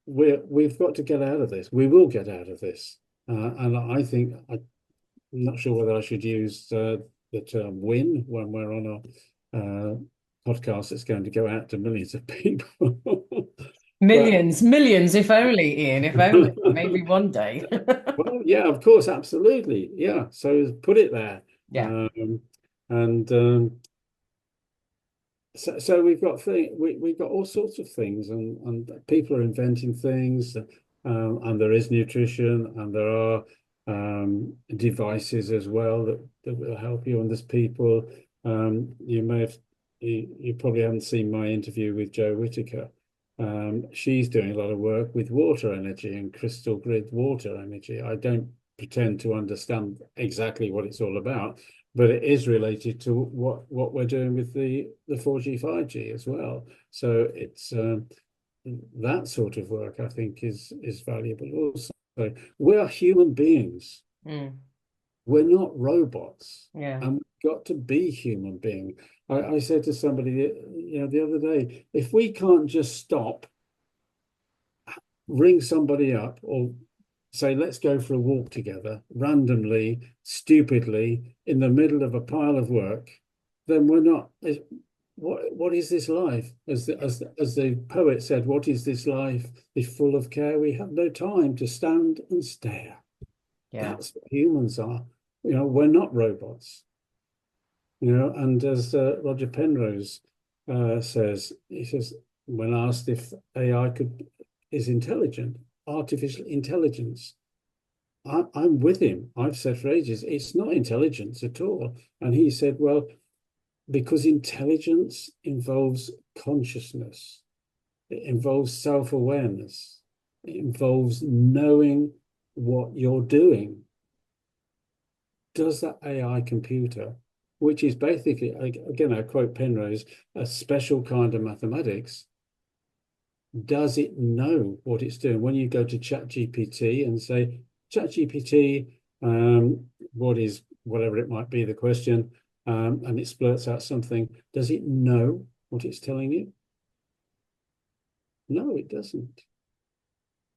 Speaker 2: we've got to get out of this. We will get out of this, and I think I'm not sure whether I should use the term "win" when we're on a podcast that's going to go out to millions of people. But
Speaker 1: Millions, if only, Ian, if only, maybe one day.
Speaker 2: well, yeah, of course, absolutely, yeah. So put it there,
Speaker 1: Yeah.
Speaker 2: and so we've got all sorts of things, and people are inventing things, and there is nutrition, and there are devices as well that will help you. And there's people. You probably haven't seen my interview with Joe Whitaker. she's doing a lot of work with water energy and crystal grid water energy. I don't pretend to understand exactly what it's all about, but it is related to what we're doing with the 4G, 5G as well. So it's that sort of work I think is valuable also. We are human beings.
Speaker 1: Mm.
Speaker 2: We're not robots,
Speaker 1: Yeah.
Speaker 2: and we've got to be human beings. I said to somebody, the other day, if we can't just stop, ring somebody up, or say, let's go for a walk together, randomly, stupidly, in the middle of a pile of work, then we're not. What is this life? As the poet said, what is this life? Is full of care. We have no time to stand and stare.
Speaker 1: Yeah.
Speaker 2: That's what humans are. We're not robots. And as Roger Penrose says, he says, when asked if AI is intelligent, artificial intelligence, I'm with him. I've said for ages, it's not intelligence at all. And he said, well, because intelligence involves consciousness, it involves self-awareness, it involves knowing what you're doing. Does that AI computer, which is basically, again, I quote Penrose, a special kind of mathematics, does it know what it's doing? When you go to ChatGPT and say, ChatGPT, what is whatever it might be, the question, and it splurts out something, does it know what it's telling you? No, it doesn't.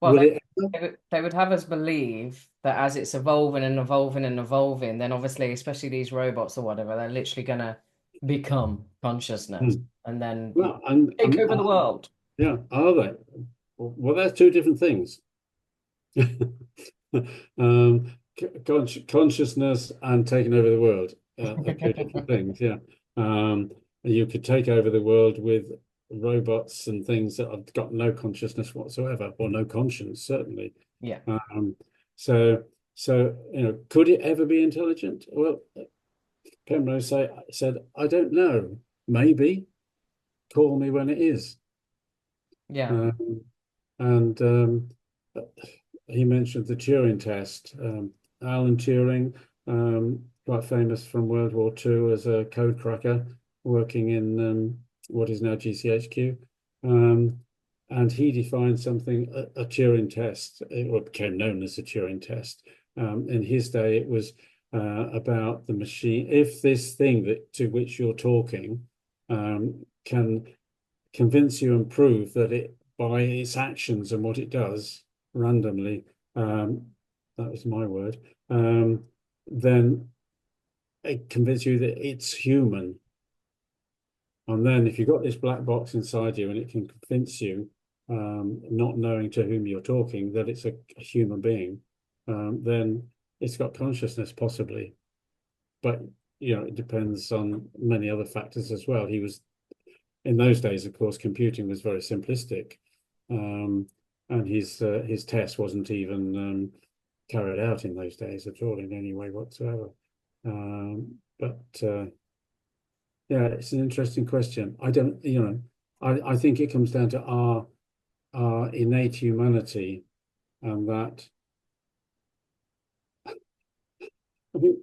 Speaker 1: Well,
Speaker 2: Will it ever?
Speaker 1: they would have us believe that as it's evolving and evolving and evolving, then obviously, especially these robots or whatever, they're literally gonna become consciousness
Speaker 2: Hmm.
Speaker 1: and then
Speaker 2: Well,
Speaker 1: take over the world.
Speaker 2: yeah, are they? Well, that's two different things. Um, consciousness and taking over the world are two different things. Yeah. Um, you could take over the world with robots and things that have got no consciousness whatsoever, or no conscience, certainly.
Speaker 1: Yeah.
Speaker 2: Um, so, could it ever be intelligent? Well, Penrose said, I don't know. Maybe. Call me when it is.
Speaker 1: Yeah.
Speaker 2: Um, and he mentioned the Turing test. Alan Turing, quite famous from World War II as a code cracker, working in what is now GCHQ. Um, and he defined something, a Turing test, what became known as the Turing test. In his day, it was about the machine. If this thing to which you're talking can convince you and prove that it, by its actions and what it does randomly, um, that was my word, then it convince you that it's human. And then if you've got this black box inside you and it can convince you, not knowing to whom you're talking, that it's a human being, then it's got consciousness possibly. But it depends on many other factors as well. He was in those days, of course, computing was very simplistic, and his test wasn't even carried out in those days at all in any way whatsoever. But yeah, it's an interesting question. I don't, I think it comes down to our innate humanity, and that I think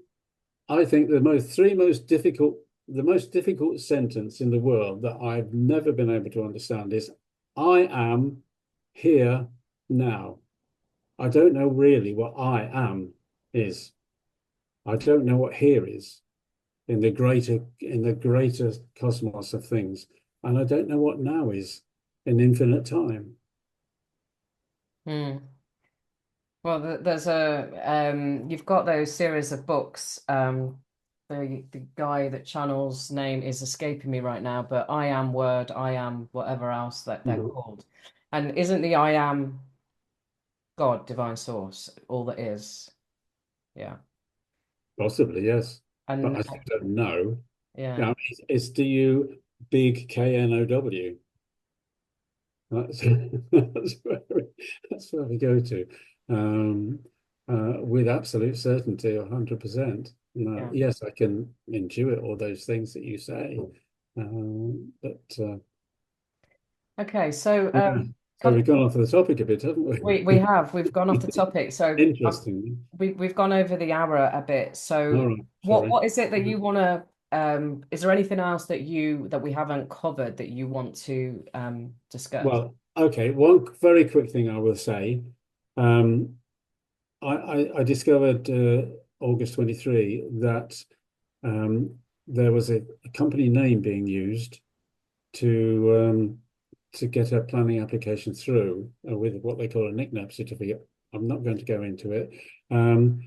Speaker 2: I think the most difficult sentence in the world that I've never been able to understand is I am here now. I don't know really what I am is. I don't know what here is in the greater cosmos of things. And I don't know what now is in infinite time.
Speaker 1: Hmm. Well, there's you've got those series of books. The guy that channels name is escaping me right now, but I am word, I am whatever else that they're
Speaker 2: Mhm.
Speaker 1: called. And isn't the I am God, divine source, all that is? Yeah.
Speaker 2: Possibly, yes. But
Speaker 1: And
Speaker 2: I still don't know.
Speaker 1: yeah,
Speaker 2: Yeah, it's do you big KNOW? That's that's where we go to, um, with absolute certainty, 100%.
Speaker 1: yeah.
Speaker 2: Yes, I can intuit all those things that you say, but
Speaker 1: Okay, so
Speaker 2: Yeah. So
Speaker 1: kind
Speaker 2: we've gone off the topic a bit, haven't we?
Speaker 1: we've gone off the topic. So
Speaker 2: Interesting.
Speaker 1: we've gone over the hour a bit.
Speaker 2: All
Speaker 1: So
Speaker 2: right. Sorry.
Speaker 1: what is it that you want to is there anything else that we haven't covered that you want to discuss?
Speaker 2: Well, okay. One very quick thing I will say. Um, I discovered August 23 that there was a company name being used to get a planning application through with what they call a nickname certificate. I'm not going to go into it. Um,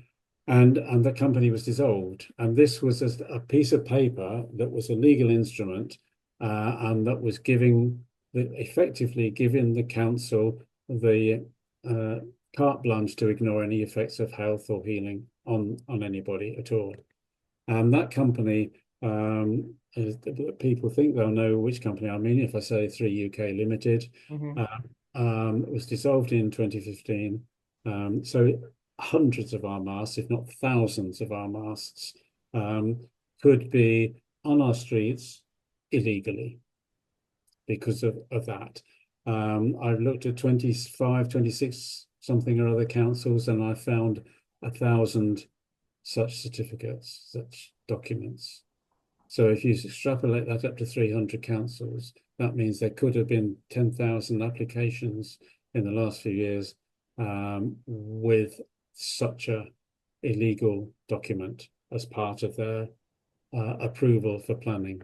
Speaker 2: and the company was dissolved. And this was a piece of paper that was a legal instrument and that was effectively giving the council the uh, carte blanche to ignore any effects of health or healing on anybody at all. And that company, people think they'll know which company I mean if I say 3 UK Limited.
Speaker 1: Hmm.
Speaker 2: Uh, it was dissolved in 2015. So hundreds of our masts, if not thousands of our masts, um, could be on our streets illegally because of that. I've looked at 25, 26 something or other councils, and I found 1,000 such certificates, such documents. So if you extrapolate that up to 300 councils, that means there could have been 10,000 applications in the last few years with such a illegal document as part of their approval for planning.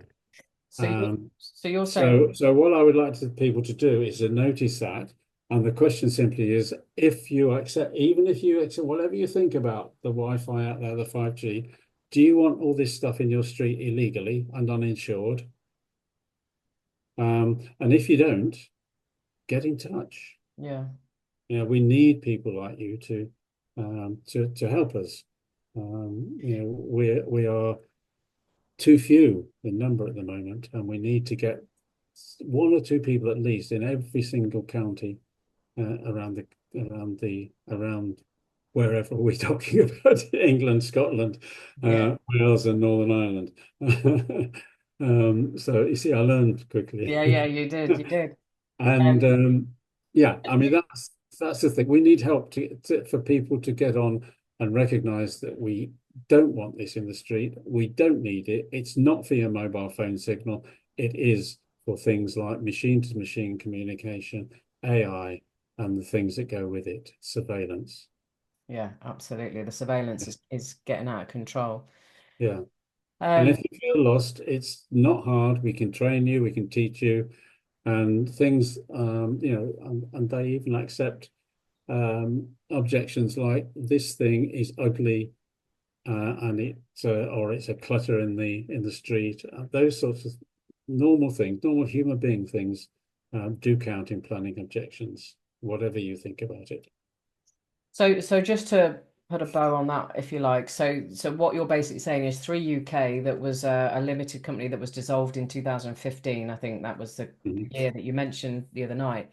Speaker 1: So
Speaker 2: Um,
Speaker 1: you're saying
Speaker 2: so what I would like people to do is to notice that. And the question simply is, if you accept, even if you accept whatever you think about the Wi-Fi out there, the 5G, do you want all this stuff in your street illegally and uninsured? And if you don't, get in touch.
Speaker 1: yeah.
Speaker 2: We need people like you to help us. We are too few in number at the moment, and we need to get one or two people at least in every single county around wherever we're talking about England, Scotland,
Speaker 1: Yeah.
Speaker 2: Wales, and Northern Ireland. So you see, I learned quickly.
Speaker 1: Yeah, yeah, you did. You did.
Speaker 2: And
Speaker 1: Um,
Speaker 2: yeah, I mean that's the thing. We need help for people to get on and recognize that we don't want this in the street. We don't need it. It's not for your mobile phone signal. It is for things like machine-to-machine communication, AI, and the things that go with it, surveillance.
Speaker 1: yeah, absolutely. The surveillance is getting out of control.
Speaker 2: Yeah. And if
Speaker 1: Um,
Speaker 2: you feel lost, it's not hard. We can train you, we can teach you, and things, and they even accept objections like this thing is ugly and it's a clutter in the street. Those sorts of normal things, normal human being things, do count in planning objections, whatever you think about it.
Speaker 1: so just to put a bow on that, if you like. So what you're basically saying is 3 UK that was a limited company that was dissolved in 2015. I think that was the
Speaker 2: Mhm.
Speaker 1: year that you mentioned the other night.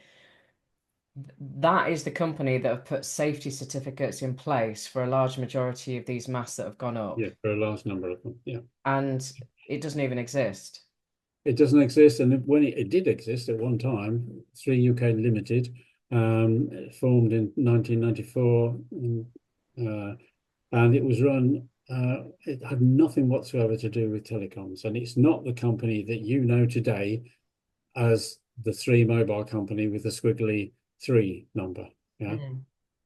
Speaker 1: That is the company that have put safety certificates in place for a large majority of these masts that have gone up,
Speaker 2: Yeah, for a large number of them. Yeah.
Speaker 1: and it doesn't even exist.
Speaker 2: It doesn't exist, and when it did exist at one time, 3 UK Limited, formed in 1994, and it was run. It had nothing whatsoever to do with telecoms, and it's not the company that you know today as the Three Mobile Company with the squiggly three number. Yeah,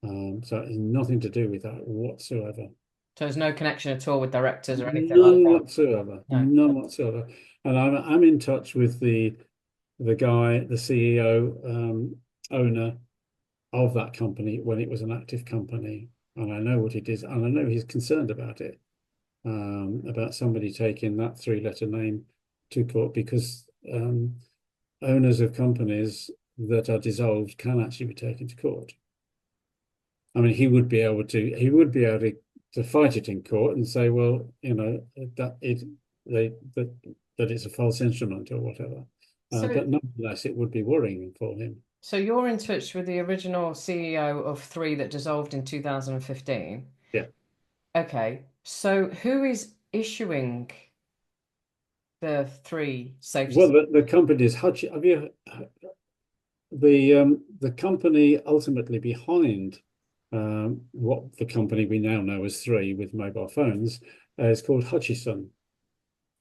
Speaker 1: Mm.
Speaker 2: so it has nothing to do with that whatsoever.
Speaker 1: So there's no connection at all with directors or anything like
Speaker 2: None
Speaker 1: that.
Speaker 2: whatsoever.
Speaker 1: No.
Speaker 2: None whatsoever. And I'm in touch with the guy, the CEO, owner of that company when it was an active company, and I know what it is, and I know he's concerned about it, about somebody taking that three-letter name to court because owners of companies that are dissolved can actually be taken to court. I mean, he would be able to fight it in court and say, well, that it they that it's a false instrument or whatever.
Speaker 1: So
Speaker 2: But nonetheless, it would be worrying for him.
Speaker 1: so you're in touch with the original CEO of Three that dissolved in 2015.
Speaker 2: Yeah.
Speaker 1: Okay. So who is issuing the three safety
Speaker 2: Well, the
Speaker 1: certificates?
Speaker 2: company is Hutch. Have you? the company ultimately behind what the company we now know as Three with mobile phones is called Hutchison,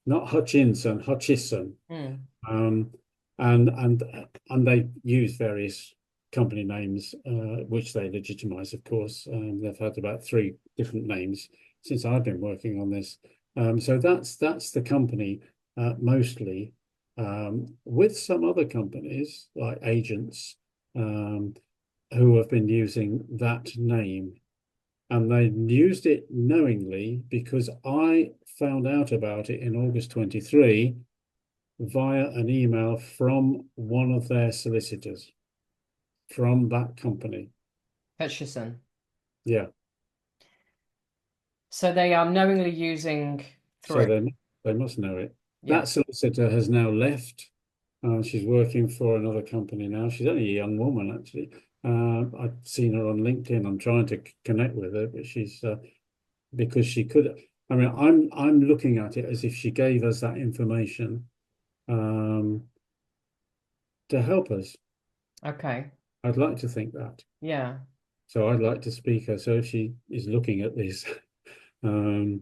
Speaker 2: not Hutchinson, Hutchison.
Speaker 1: Hmm.
Speaker 2: Um, and and and they use various company names, which they legitimize, of course. They've had about three different names since I've been working on this. So that's the company mostly, with some other companies like agents um, who have been using that name. And they used it knowingly because I found out about it in August 23 via an email from one of their solicitors from that company.
Speaker 1: Hutchison.
Speaker 2: Yeah.
Speaker 1: So they are knowingly using
Speaker 2: So
Speaker 1: three.
Speaker 2: they must know it.
Speaker 1: Yeah.
Speaker 2: That solicitor has now left. She's working for another company now. She's only a young woman, actually. I've seen her on LinkedIn. I'm trying to connect with her, but she's because she could. I mean, I'm looking at it as if she gave us that information um, to help us.
Speaker 1: Okay.
Speaker 2: I'd like to think that.
Speaker 1: Yeah.
Speaker 2: So I'd like to speak her. So if she is looking at this, um,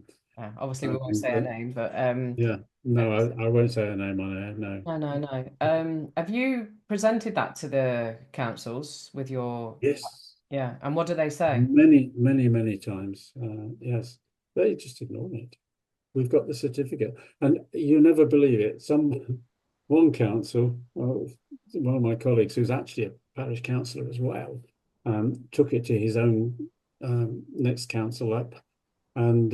Speaker 1: Obviously, we won't
Speaker 2: and,
Speaker 1: say her name, but
Speaker 2: yeah, no, I won't say her name on air. No.
Speaker 1: no, no, no. Have you presented that to the councils with your,
Speaker 2: Yes,
Speaker 1: yeah, and what do they say?
Speaker 2: many times. Yes, they just ignore it. We've got the certificate, and you never believe it. One council, well, one of my colleagues, who's actually a parish councillor as well, took it to his own next council up, and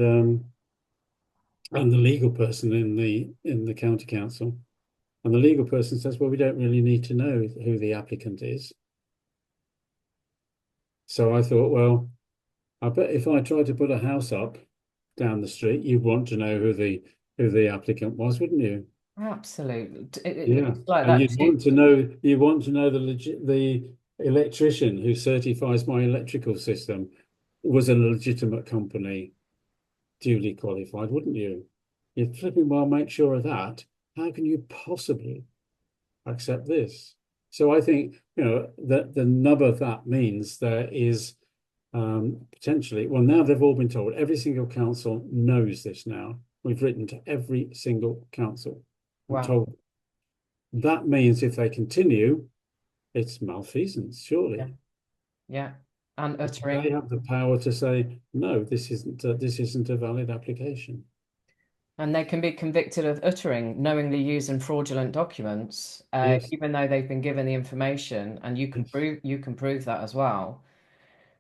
Speaker 2: the legal person in the county council, and the legal person says, "Well, we don't really need to know who the applicant is." So I thought, well, I bet if I tried to put a house up down the street, you'd want to know who the applicant was, wouldn't you?
Speaker 1: Absolutely.
Speaker 2: Yeah,
Speaker 1: It's like
Speaker 2: and
Speaker 1: that too.
Speaker 2: you want to know the electrician who certifies my electrical system was a legitimate company, duly qualified, wouldn't you? You'd flipping well make sure of that. How can you possibly accept this? So I think, that the nub of that means there is potentially, well, now they've all been told, every single council knows this now. We've written to every single council and
Speaker 1: Wow.
Speaker 2: told. That means if they continue, it's malfeasance,
Speaker 1: Yeah.
Speaker 2: surely.
Speaker 1: Yeah. And
Speaker 2: They
Speaker 1: uttering.
Speaker 2: have the power to say, no, this isn't a valid application.
Speaker 1: And they can be convicted of uttering, knowingly using fraudulent documents,
Speaker 2: Yes,
Speaker 1: even though they've been given the information, and
Speaker 2: yes.
Speaker 1: you can prove that as well.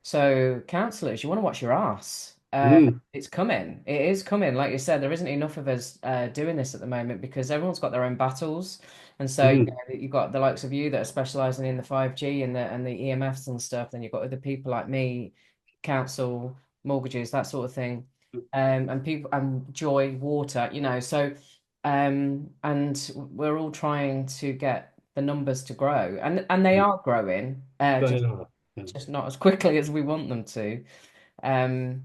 Speaker 1: So, councillors, you want to watch your ass.
Speaker 2: Mm,
Speaker 1: It's coming. It is coming. Like you said, there isn't enough of us doing this at the moment because everyone's got their own battles, and so
Speaker 2: mm,
Speaker 1: you've got the likes of you that are specialising in the 5G and the EMFs and stuff. Then you've got other people like me, council, mortgages, that sort of thing, and people and joy, water. So and we're all trying to get the numbers to grow, and they
Speaker 2: mm.
Speaker 1: are growing.
Speaker 2: They are. Yeah.
Speaker 1: Just not as quickly as we want them to. Um,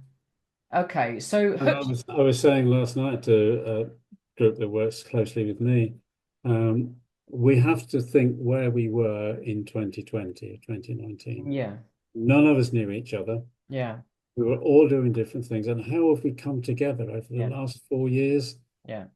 Speaker 1: okay, so
Speaker 2: And
Speaker 1: Hutch,
Speaker 2: I was saying last night to a group that works closely with me, we have to think where we were in 2020, 2019.
Speaker 1: yeah,
Speaker 2: None of us knew each other.
Speaker 1: yeah,
Speaker 2: We were all doing different things. And how have we come together over the
Speaker 1: yeah,
Speaker 2: last 4 years
Speaker 1: yeah,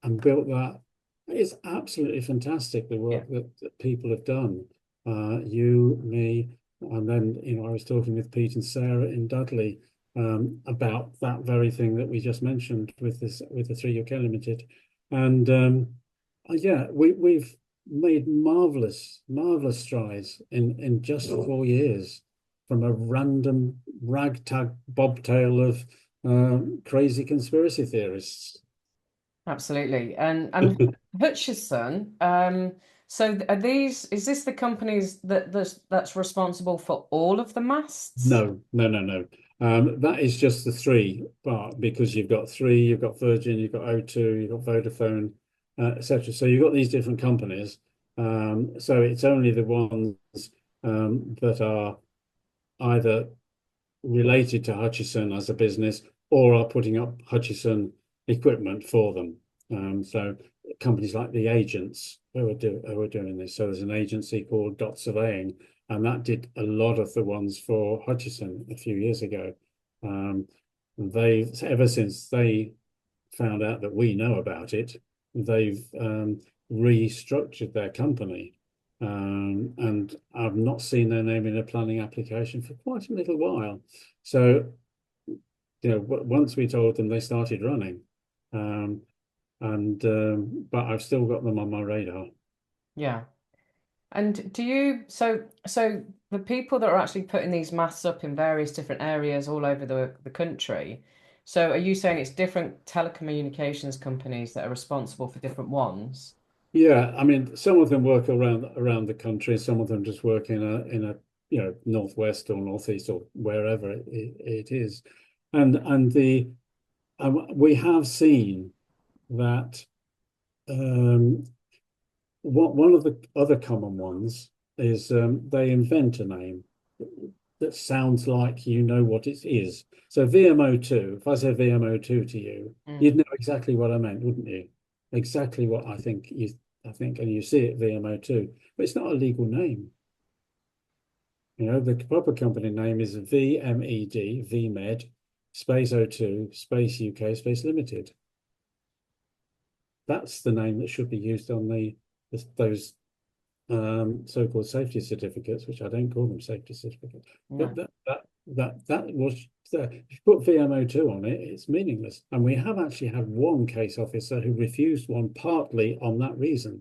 Speaker 2: and built that? It's absolutely fantastic, the
Speaker 1: yeah,
Speaker 2: work that people have done. You, me, and then, I was talking with Pete and Sarah in Dudley about that very thing that we just mentioned with the 3 UK Limited. And yeah, we've made marvelous strides in just 4 years from a random ragtag bobtail of crazy conspiracy theorists.
Speaker 1: absolutely. And Hutchison, so is this the companies that's responsible for all of the masts?
Speaker 2: No. That is just the three part because you've got three, you've got Virgin, you've got O2, you've got Vodafone, etc. So you've got these different companies. So it's only the ones that are either related to Hutchison as a business or are putting up Hutchison equipment for them. So companies like the agents who were doing this. So there's an agency called Dot Surveying, and that did a lot of the ones for Hutchison a few years ago. Um, they ever since they found out that we know about it, they've restructured their company. And I've not seen their name in a planning application for quite a little while. So, once we told them, they started running. Um, but I've still got them on my radar.
Speaker 1: Yeah. And do you, so the people that are actually putting these masts up in various different areas all over the country, so are you saying it's different telecommunications companies that are responsible for different ones?
Speaker 2: Yeah, I mean, some of them work around the country. Some of them just work in a northwest or northeast or wherever it is, and the we have seen that one of the other common ones is they invent a name that sounds like you know what it is. So VMO2, if I say VMO2 to you,
Speaker 1: Mm,
Speaker 2: you'd know exactly what I meant, wouldn't you? Exactly what I think, and you see it VMO2, but it's not a legal name. The proper company name is VMED, VMed, space O2, space UK, space limited. That's the name that should be used on those so-called safety certificates, which I don't call them safety certificates. But
Speaker 1: no.
Speaker 2: that was if you put VMO2 on it, it's meaningless. And we have actually had one case officer who refused one partly on that reason.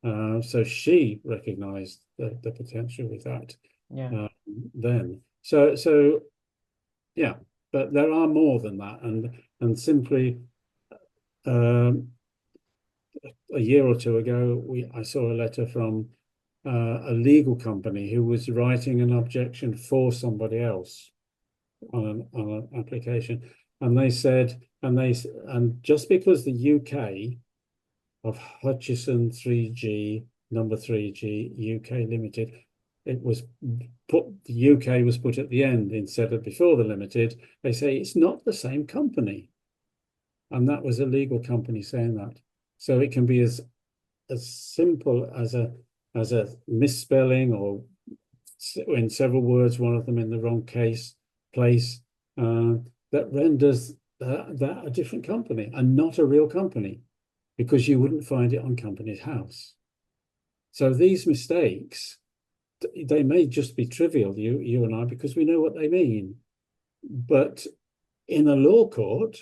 Speaker 2: So she recognised the potential with that
Speaker 1: Yeah.
Speaker 2: uh, then. So yeah, but there are more than that, and simply um, a year or two ago, I saw a letter from a legal company who was writing an objection for somebody else on an application, and they said, and just because the UK of Hutchison 3G number 3G UK Limited, it was the UK was put at the end instead of before the limited. They say it's not the same company, and that was a legal company saying that. So it can be as simple as a misspelling or in several words, one of them in the wrong place, uh, that renders that a different company and not a real company because you wouldn't find it on Companies House. So these mistakes, they may just be trivial, you and I, because we know what they mean. But in a law court,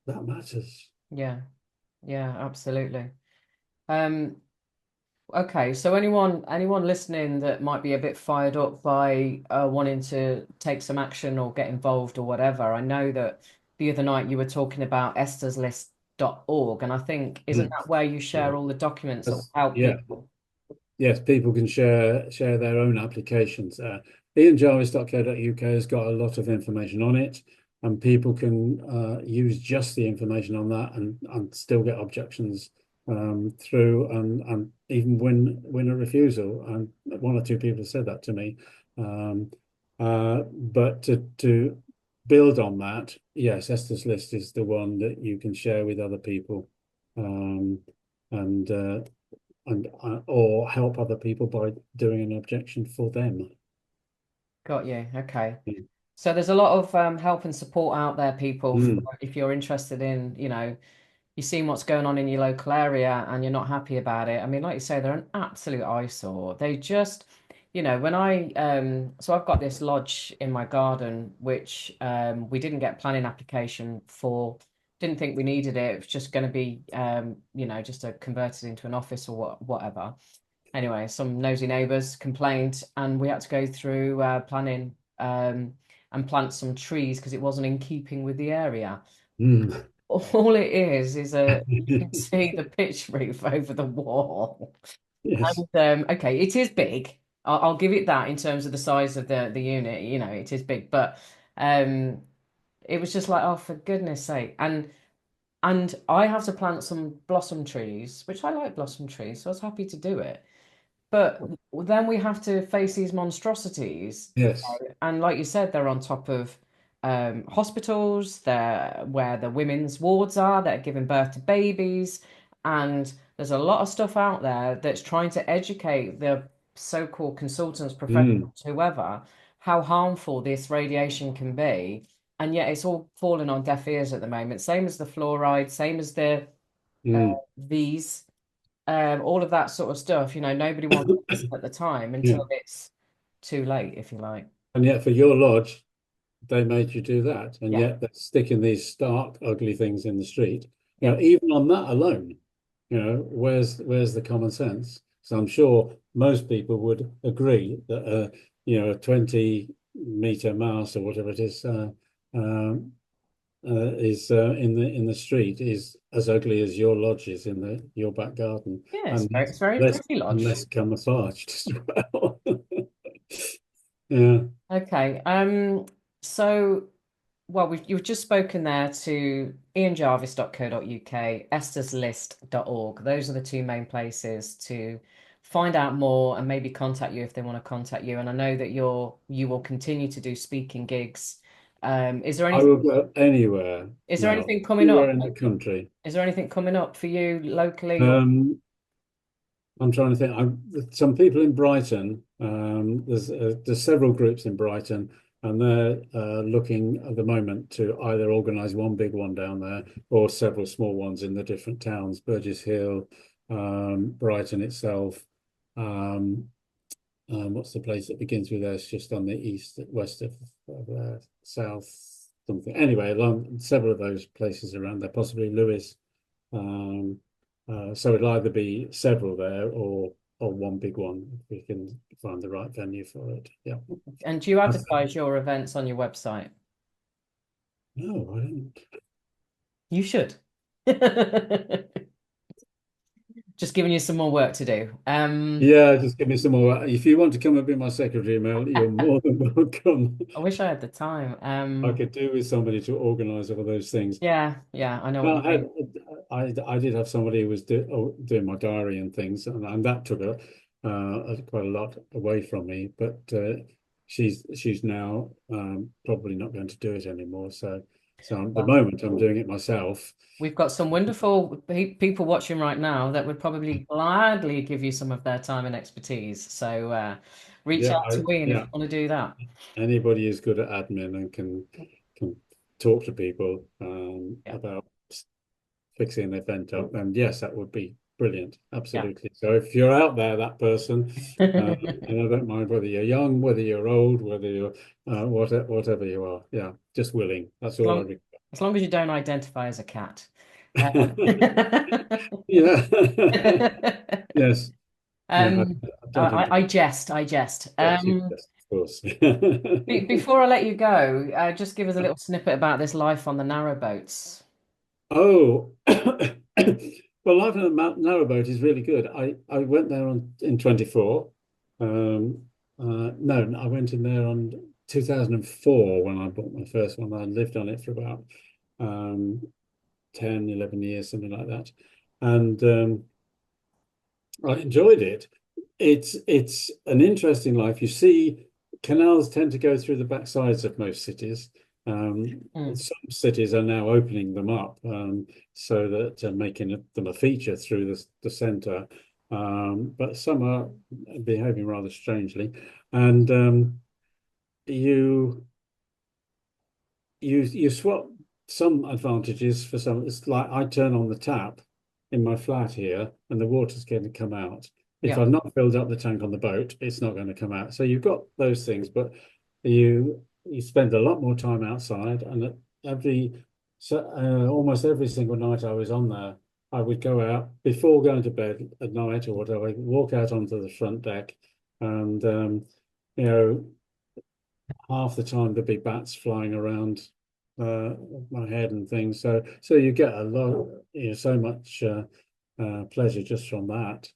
Speaker 2: that matters.
Speaker 1: Yeah. Yeah, absolutely. Um, okay, so anyone listening that might be a bit fired up by wanting to take some action or get involved or whatever, I know that the other night you were talking about esterslist.org, and I think isn't
Speaker 2: Mm.
Speaker 1: that where you
Speaker 2: Yeah.
Speaker 1: share all the documents that will help
Speaker 2: Yeah.
Speaker 1: people?
Speaker 2: Yes, people can share their own applications. ianjarvis.co.uk has got a lot of information on it, and people can use just the information on that and still get objections through and even win a refusal. And one or two people have said that to me. Um, but to build on that, yes, Esther's List is the one that you can share with other people. Um, and or help other people by doing an objection for them.
Speaker 1: Got you. Okay. So there's a lot of help and support out there, people, for
Speaker 2: Mm.
Speaker 1: if you're interested in, you've seen what's going on in your local area and you're not happy about it. I mean, like you say, they're an absolute eyesore. They just, when so I've got this lodge in my garden, which we didn't get planning application for, didn't think we needed it. It was just going to be, just a converted into an office or whatever. Anyway, some nosy neighbours complained, and we had to go through planning and plant some trees because it wasn't in keeping with the area.
Speaker 2: Mm.
Speaker 1: All it is you can see the pitch roof over the wall.
Speaker 2: Yes.
Speaker 1: And okay, it is big. I'll give it that in terms of the size of the unit. It is big, but um, it was just like, oh, for goodness sake! And I have to plant some blossom trees, which I like blossom trees, so I was happy to do it. But then we have to face these monstrosities.
Speaker 2: Yes.
Speaker 1: And like you said, they're on top of hospitals, they're where the women's wards are, that are giving birth to babies. And There's a lot of stuff out there that's trying to educate the so-called consultants,
Speaker 2: Mm,
Speaker 1: professionals, whoever, how harmful this radiation can be. And yet it's all falling on deaf ears at the moment. Same as the fluoride, same as the
Speaker 2: mm,
Speaker 1: these, all of that sort of stuff. Nobody wants to listen at the time
Speaker 2: yeah.
Speaker 1: until it's too late, if you like.
Speaker 2: And yet for your lodge, they made you do that, and
Speaker 1: Yeah.
Speaker 2: yet they're sticking these stark, ugly things in the street.
Speaker 1: Yeah.
Speaker 2: Even on that alone, where's the common sense? So I'm sure most people would agree that a 20-meter mouse or whatever it is in the street is as ugly as your lodge is in the your back garden,
Speaker 1: Yeah,
Speaker 2: and
Speaker 1: it's very
Speaker 2: less
Speaker 1: pretty
Speaker 2: and
Speaker 1: lodge.
Speaker 2: less camouflaged as well. Yeah,
Speaker 1: Okay. So well, you've just spoken there to ianjarvis.co.uk, estherslist.org. Those are the two main places to find out more and maybe contact you if they want to contact you. And I know that you will continue to do speaking gigs. Is there
Speaker 2: I
Speaker 1: anything
Speaker 2: will go anywhere,
Speaker 1: is there
Speaker 2: Mel,
Speaker 1: anything coming
Speaker 2: anywhere
Speaker 1: up?
Speaker 2: in the country.
Speaker 1: Is there anything coming up for you locally or
Speaker 2: Um, I'm trying to think. Some people in Brighton. There's several groups in Brighton, and they're looking at the moment to either organise one big one down there or several small ones in the different towns, Burgess Hill, Brighton itself. Um, what's the place that begins with S? Just on the west of south something. Anyway, along several of those places around there, possibly Lewis. Um, so it'll either be several there or one big one if we can find the right venue for it. Yeah.
Speaker 1: and do you
Speaker 2: That's,
Speaker 1: advertise your events on your website?
Speaker 2: no, I don't.
Speaker 1: You should. Just giving you some more work to do.
Speaker 2: Yeah, just give me some more. If you want to come and be my secretary, Mel, you're more than welcome.
Speaker 1: I wish I had the time.
Speaker 2: I could do with somebody to organise all those things.
Speaker 1: Yeah, I know what
Speaker 2: Well,
Speaker 1: you mean.
Speaker 2: I did have somebody who was doing my diary and things, and that took quite a lot away from me. But she's now probably not going to do it anymore. So at the
Speaker 1: Well,
Speaker 2: moment, I'm doing it myself.
Speaker 1: we've got some wonderful people watching right now that would probably gladly give you some of their time and expertise. So reach
Speaker 2: Yeah,
Speaker 1: out to Ian if
Speaker 2: yeah.
Speaker 1: you want to do that.
Speaker 2: Anybody is good at admin and can talk to people
Speaker 1: Yeah,
Speaker 2: about fixing an event up, and yes, that would be brilliant.
Speaker 1: yeah.
Speaker 2: Absolutely. So if you're out there, that person, and I don't mind whether you're young, whether you're old, whether you're whatever you are. Yeah, just willing. That's
Speaker 1: As
Speaker 2: all I
Speaker 1: long
Speaker 2: require.
Speaker 1: as long as you don't identify as a cat. Uh,
Speaker 2: Yeah. Yes. Yeah. I don't
Speaker 1: I jest, I jest.
Speaker 2: yes, yes, of course.
Speaker 1: Before I let you go, just give us a little snippet about this life on the narrowboats.
Speaker 2: Oh, well, life in a narrowboat is really good. I went there in 24. No, I went in there on 2004 when I bought my first one. I lived on it for about um, 10, 11 years, something like that. And I enjoyed it. It's an interesting life. You see, canals tend to go through the backsides of most cities.
Speaker 1: Mm.
Speaker 2: Some cities are now opening them up so that making them a feature through the centre. But some are behaving rather strangely, and you you swap some advantages for some. It's like I turn on the tap in my flat here, and the water's going to come out. If
Speaker 1: Yeah.
Speaker 2: I've not filled up the tank on the boat, it's not going to come out. So you've got those things, but you spend a lot more time outside, and almost every single night I was on there, I would go out before going to bed at night or whatever. I'd walk out onto the front deck, and you know half the time there'd be bats flying around uh, my head and things. So you get a lot, so much pleasure just from that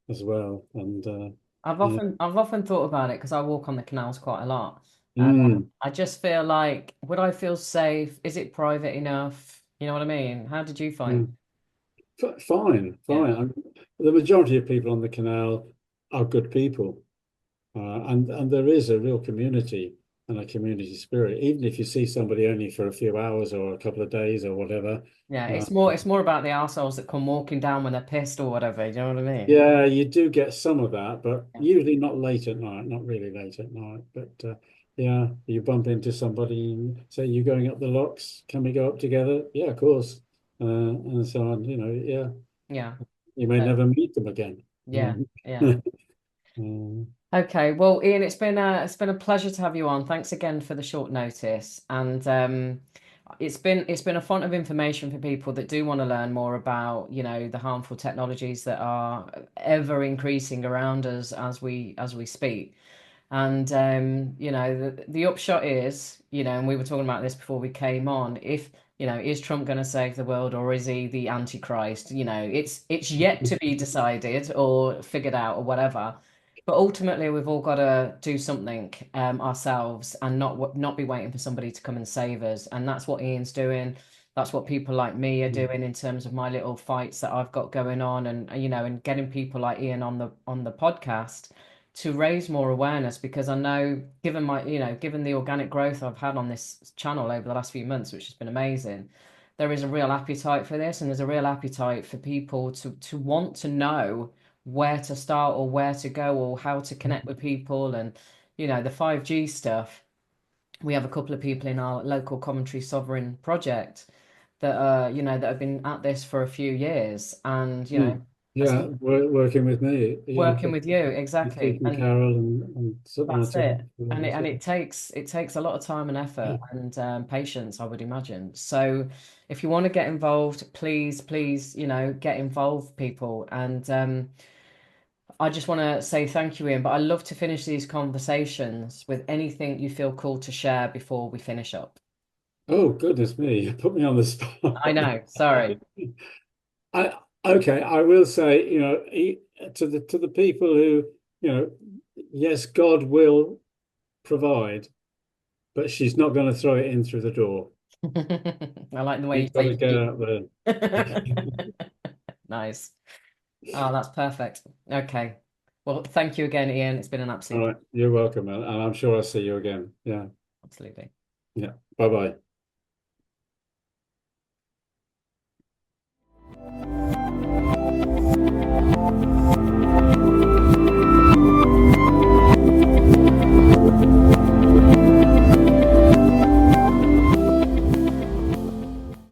Speaker 2: as well. And yeah,
Speaker 1: I've often thought about it because I walk on the canals quite a lot.
Speaker 2: mm,
Speaker 1: I just feel like, would I feel safe? Is it private enough? You know what I mean? How did you find?
Speaker 2: mm. Fine,
Speaker 1: Yeah.
Speaker 2: fine. The majority of people on the canal are good people, and there is a real community. and a community spirit, even if you see somebody only for a few hours or a couple of days or whatever.
Speaker 1: Yeah,
Speaker 2: Uh,
Speaker 1: it's more about the arseholes that come walking down when they're pissed or whatever. You know what I mean?
Speaker 2: yeah, you do get some of that, but
Speaker 1: Yeah.
Speaker 2: usually not late at night, not really late at night. But yeah, you bump into somebody and say, "You're going up the locks? Can we go up together?" Yeah, of course. And so on, yeah,
Speaker 1: Yeah.
Speaker 2: you may
Speaker 1: Uh,
Speaker 2: never meet them again.
Speaker 1: yeah. Yeah.
Speaker 2: Uh,
Speaker 1: Okay, well, Ian, it's been a pleasure to have you on. Thanks again for the short notice, and it's been a font of information for people that do want to learn more about, you know, the harmful technologies that are ever increasing around us as we speak. And you know, the upshot is, you know, and we were talking about this before we came on, if, you know, is Trump going to save the world or is he the Antichrist? You know, it's yet to be decided or figured out or whatever. But ultimately, we've all got to do something ourselves and not be waiting for somebody to come and save us. And that's what Ian's doing. That's what people like me are doing in terms of my little fights that I've got going on, and you know, and getting people like Ian on the podcast to raise more awareness, because I know, given my, you know, given the organic growth I've had on this channel over the last few months, which has been amazing, there is a real appetite for this, and there's a real appetite for people to want to know where to start or where to go or how to connect with people. And you know, the 5G stuff, we have a couple of people in our local Coventry Sovereign project that you know, that have been at this for a few years, and you know,
Speaker 2: yeah, working with me. Yeah,
Speaker 1: working with you
Speaker 2: you're
Speaker 1: exactly.
Speaker 2: teaching
Speaker 1: And
Speaker 2: Carol and
Speaker 1: that's
Speaker 2: to
Speaker 1: it. And it takes a lot of time and effort and patience, I would imagine. So if you want to get involved, please, you know, get involved, people. And I just want to say thank you, Ian. But I love to finish these conversations with anything you feel called to share before we finish up.
Speaker 2: Oh, goodness me, you put me on the
Speaker 1: I
Speaker 2: spot.
Speaker 1: know, sorry.
Speaker 2: I okay, I will say, to the people who, yes, God will provide, but she's not going to throw it in through the door.
Speaker 1: I like the way you
Speaker 2: You've got
Speaker 1: say
Speaker 2: to get
Speaker 1: you.
Speaker 2: out there.
Speaker 1: Nice. Oh, that's perfect. Okay. Well, thank you again, Ian. It's been an
Speaker 2: All
Speaker 1: absolute
Speaker 2: right, you're welcome, and I'm sure I'll see you again. Yeah,
Speaker 1: absolutely.
Speaker 2: yeah. Bye bye.